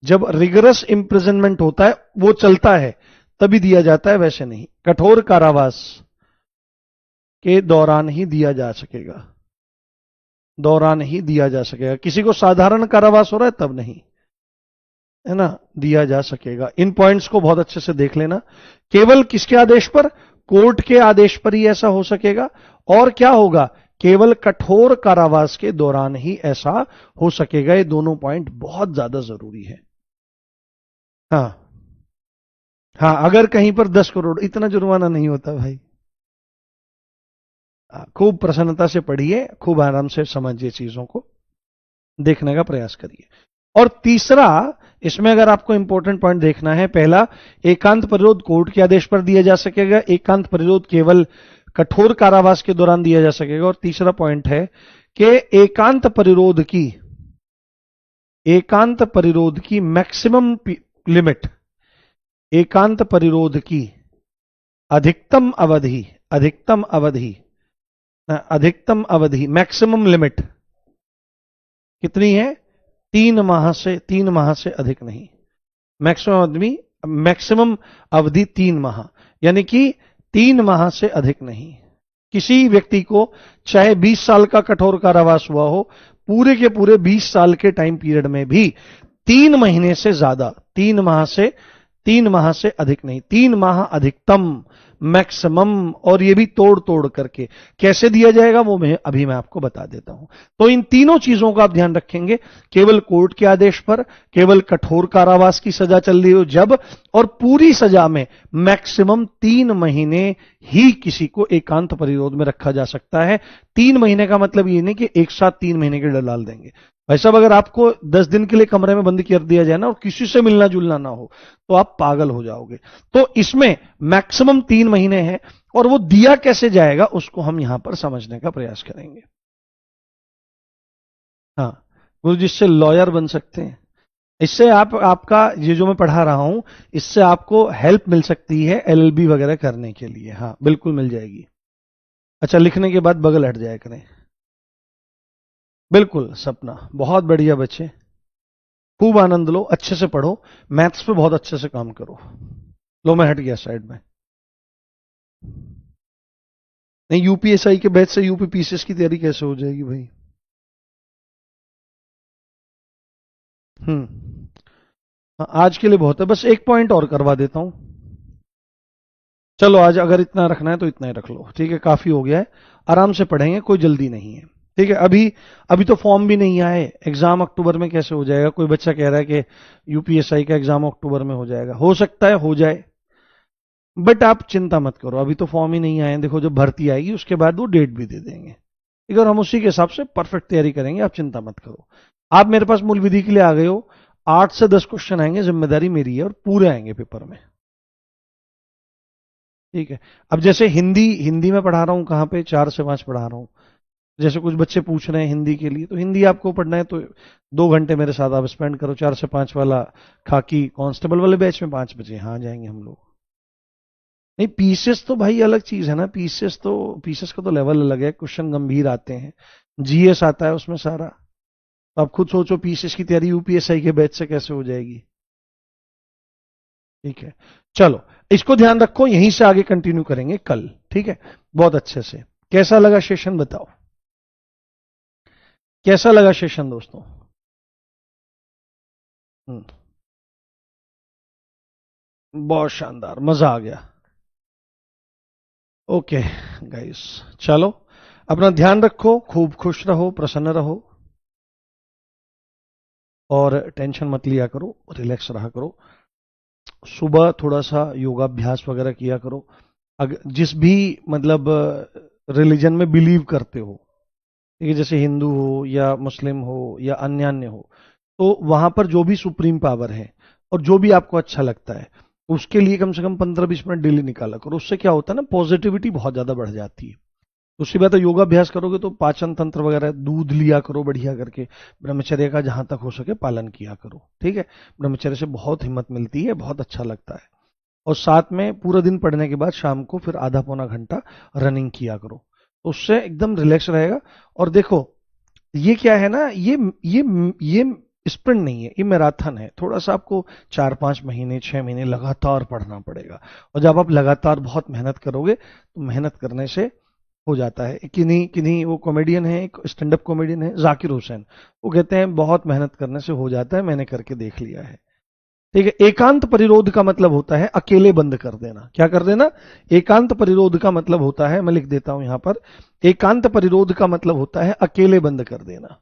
जब रिगरस इंप्रिजनमेंट होता है वो चलता है तभी दिया जाता है, वैसे नहीं। कठोर कारावास के दौरान ही दिया जा सकेगा, दौरान ही दिया जा सकेगा। किसी को साधारण कारावास हो रहा है तब नहीं, है ना, दिया जा सकेगा। इन पॉइंट्स को बहुत अच्छे से देख लेना। केवल किसके आदेश पर, कोर्ट के आदेश पर ही ऐसा हो सकेगा। और क्या होगा, केवल कठोर कारावास के दौरान ही ऐसा हो सकेगा। ये दोनों पॉइंट बहुत ज्यादा जरूरी है। हाँ हाँ, अगर कहीं पर 10 करोड़, इतना जुर्माना नहीं होता भाई। खूब प्रसन्नता से पढ़िए, खूब आराम से समझिए, चीजों को देखने का प्रयास करिए। और तीसरा, इसमें अगर आपको इंपॉर्टेंट पॉइंट देखना है, पहला, एकांत परिरोध कोर्ट के आदेश पर दिया जा सकेगा। एकांत परिरोध केवल कठोर कारावास के दौरान दिया जा सकेगा। और तीसरा पॉइंट है कि एकांत परिरोध की मैक्सिमम लिमिट, एकांत परिरोध की अधिकतम अवधि, अधिकतम अवधि, अधिकतम अवधि, मैक्सिमम लिमिट कितनी है, 3 माह से अधिक नहीं। मैक्सिमम अवधि 3 माह, यानी कि 3 माह से अधिक नहीं। किसी व्यक्ति को चाहे 20 साल का कठोर कारावास हुआ हो, पूरे के पूरे 20 साल के टाइम पीरियड में भी 3 महीने से ज्यादा, 3 माह से अधिक नहीं। 3 माह अधिकतम, मैक्सिमम। और ये भी तोड़ तोड़ करके कैसे दिया जाएगा वो मैं आपको बता देता हूं। तो इन तीनों चीजों का आप ध्यान रखेंगे, केवल कोर्ट के आदेश पर, केवल कठोर कारावास की सजा चल रही हो जब, और पूरी सजा में मैक्सिमम 3 महीने ही किसी को एकांत परिरोध में रखा जा सकता है। 3 महीने का मतलब ये नहीं कि एक साथ 3 महीने के डाल देंगे भाई साहब। अगर आपको 10 दिन के लिए कमरे में बंद कर दिया जाए ना, और किसी से मिलना जुलना ना हो, तो आप पागल हो जाओगे। तो इसमें मैक्सिमम 3 महीने है। और वो दिया कैसे जाएगा उसको हम यहां पर समझने का प्रयास करेंगे। हाँ, गुरु जिससे लॉयर बन सकते हैं, इससे आपका ये जो मैं पढ़ा रहा हूं, इससे आपको हेल्प मिल सकती है एलएलबी वगैरह करने के लिए। हाँ बिल्कुल मिल जाएगी। अच्छा, लिखने के बाद बगल हट जाया करें। बिल्कुल सपना, बहुत बढ़िया बच्चे, खूब आनंद लो, अच्छे से पढ़ो, मैथ्स पे बहुत अच्छे से काम करो। लो मैं हट गया साइड में। नहीं, यूपीएसआई के बैच से यूपी पीसीएस की तैयारी कैसे हो जाएगी भाई। हाँ, आज के लिए बहुत है, बस एक पॉइंट और करवा देता हूं। चलो आज अगर इतना रखना है तो इतना ही रख लो, ठीक है, काफी हो गया है। आराम से पढ़ेंगे, कोई जल्दी नहीं है। ठीक है। अभी अभी तो फॉर्म भी नहीं आए, एग्जाम अक्टूबर में कैसे हो जाएगा? कोई बच्चा कह रहा है कि यूपीएसआई का एग्जाम अक्टूबर में हो जाएगा, हो सकता है हो जाए, बट आप चिंता मत करो, अभी तो फॉर्म ही नहीं आए। देखो जब भर्ती आएगी उसके बाद वो डेट भी दे देंगे, ठीक है, और हम उसी के हिसाब से परफेक्ट तैयारी करेंगे, आप चिंता मत करो। आप मेरे पास मूल विधि के लिए आ गए हो, 8 से 10 क्वेश्चन आएंगे, जिम्मेदारी मेरी है, और पूरे आएंगे पेपर में, ठीक है। अब जैसे हिंदी हिंदी में पढ़ा रहा हूं, कहां पे 4 से 5 पढ़ा रहा हूं। जैसे कुछ बच्चे पूछ रहे हैं हिंदी के लिए, तो हिंदी आपको पढ़ना है तो 2 घंटे मेरे साथ आप स्पेंड करो। 4 से 5 वाला खाकी कांस्टेबल वाले बैच में 5 बजे हाँ जाएंगे हम लोग। नहीं, पीसेस तो भाई अलग चीज है ना, पीसेस का तो लेवल अलग है, क्वेश्चन गंभीर आते हैं, जीएस आता है उसमें सारा। तो आप खुद सोचो पीसेस की तैयारी यूपीएसआई के बैच से कैसे हो जाएगी, ठीक है। चलो, इसको ध्यान रखो, यहीं से आगे कंटिन्यू करेंगे कल, ठीक है, बहुत अच्छे से। कैसा लगा सेशन बताओ, कैसा लगा सेशन दोस्तों? हम्म, बहुत शानदार, मजा आ गया। ओके गाइस, चलो, अपना ध्यान रखो, खूब खुश रहो, प्रसन्न रहो, और टेंशन मत लिया करो, रिलैक्स रहा करो। सुबह थोड़ा सा योगाभ्यास वगैरह किया करो। अगर जिस भी मतलब रिलीजन में बिलीव करते हो, ठीक है, जैसे हिंदू हो या मुस्लिम हो या अन्य अन्य हो, तो वहां पर जो भी सुप्रीम पावर है और जो भी आपको अच्छा लगता है, उसके लिए कम से कम 15-20 मिनट डेली निकाला करो। उससे क्या होता है ना, पॉजिटिविटी बहुत ज्यादा बढ़ जाती है। दूसरी बात है, योगाभ्यास करोगे तो पाचन तंत्र वगैरह, दूध लिया करो बढ़िया करके, ब्रह्मचर्य का जहां तक हो सके पालन किया करो, ठीक है। ब्रह्मचर्य से बहुत हिम्मत मिलती है, बहुत अच्छा लगता है। और साथ में पूरा दिन पढ़ने के बाद शाम को फिर आधा पौना घंटा रनिंग किया करो, तो उससे एकदम रिलैक्स रहेगा। और देखो, ये क्या है ना, ये स्प्रिंट नहीं है, ये मैराथन है। थोड़ा सा आपको 4-5 महीने 6 महीने लगातार पढ़ना पड़ेगा, और जब आप लगातार बहुत मेहनत करोगे तो मेहनत करने से हो जाता है। किन्हीं किन्हीं वो कॉमेडियन है, एक स्टैंड अप कॉमेडियन है जाकिर हुसैन, वो कहते हैं बहुत मेहनत करने से हो जाता है, मैंने करके देख लिया है, ठीक है। एकांत परिरोध का मतलब होता है अकेले बंद कर देना। क्या कर देना? एकांत परिरोध का मतलब होता है, मैं लिख देता हूं यहां पर, एकांत परिरोध का मतलब होता है अकेले बंद कर देना,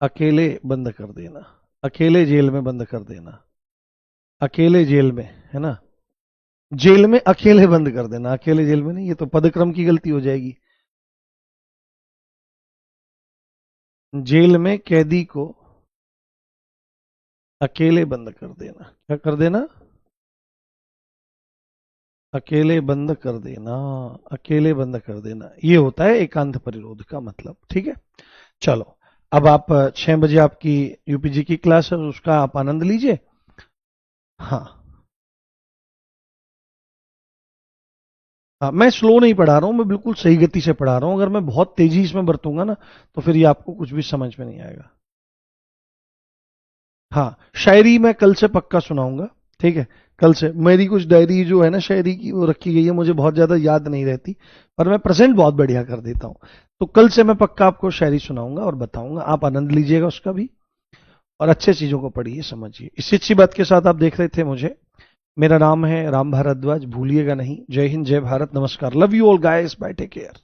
अकेले बंद कर देना, अकेले जेल में बंद कर देना, अकेले जेल में, है ना, जेल में अकेले बंद कर देना, अकेले जेल में नहीं, ये तो पदक्रम की गलती हो जाएगी। जेल में कैदी को अकेले बंद कर देना, क्या कर देना? अकेले बंद कर देना, अकेले बंद कर देना, ये होता है एकांत परिरोध का मतलब, ठीक है। चलो, अब आप 6 बजे आपकी यूपीजी की क्लास है, उसका आप आनंद लीजिए। हाँ, हाँ, मैं स्लो नहीं पढ़ा रहा हूँ, मैं बिल्कुल सही गति से पढ़ा रहा हूँ। अगर मैं बहुत तेजी इसमें बरतूंगा ना, तो फिर ये आपको कुछ भी समझ में नहीं आएगा। हाँ, शायरी मैं कल से पक्का सुनाऊंगा, ठीक है। कल से मेरी कुछ डायरी जो है ना शायरी की, वो रखी गई है, मुझे बहुत ज्यादा याद नहीं रहती, पर मैं प्रेजेंट बहुत बढ़िया कर देता हूँ। तो कल से मैं पक्का आपको शायरी सुनाऊंगा और बताऊंगा, आप आनंद लीजिएगा उसका भी, और अच्छे चीजों को पढ़िए, समझिए। इसी अच्छी बात के साथ आप देख रहे थे मुझे, मेरा नाम है राम भारद्वाज, भूलिएगा नहीं। जय हिंद, जय भारत, नमस्कार, love you all guys, bye, take care.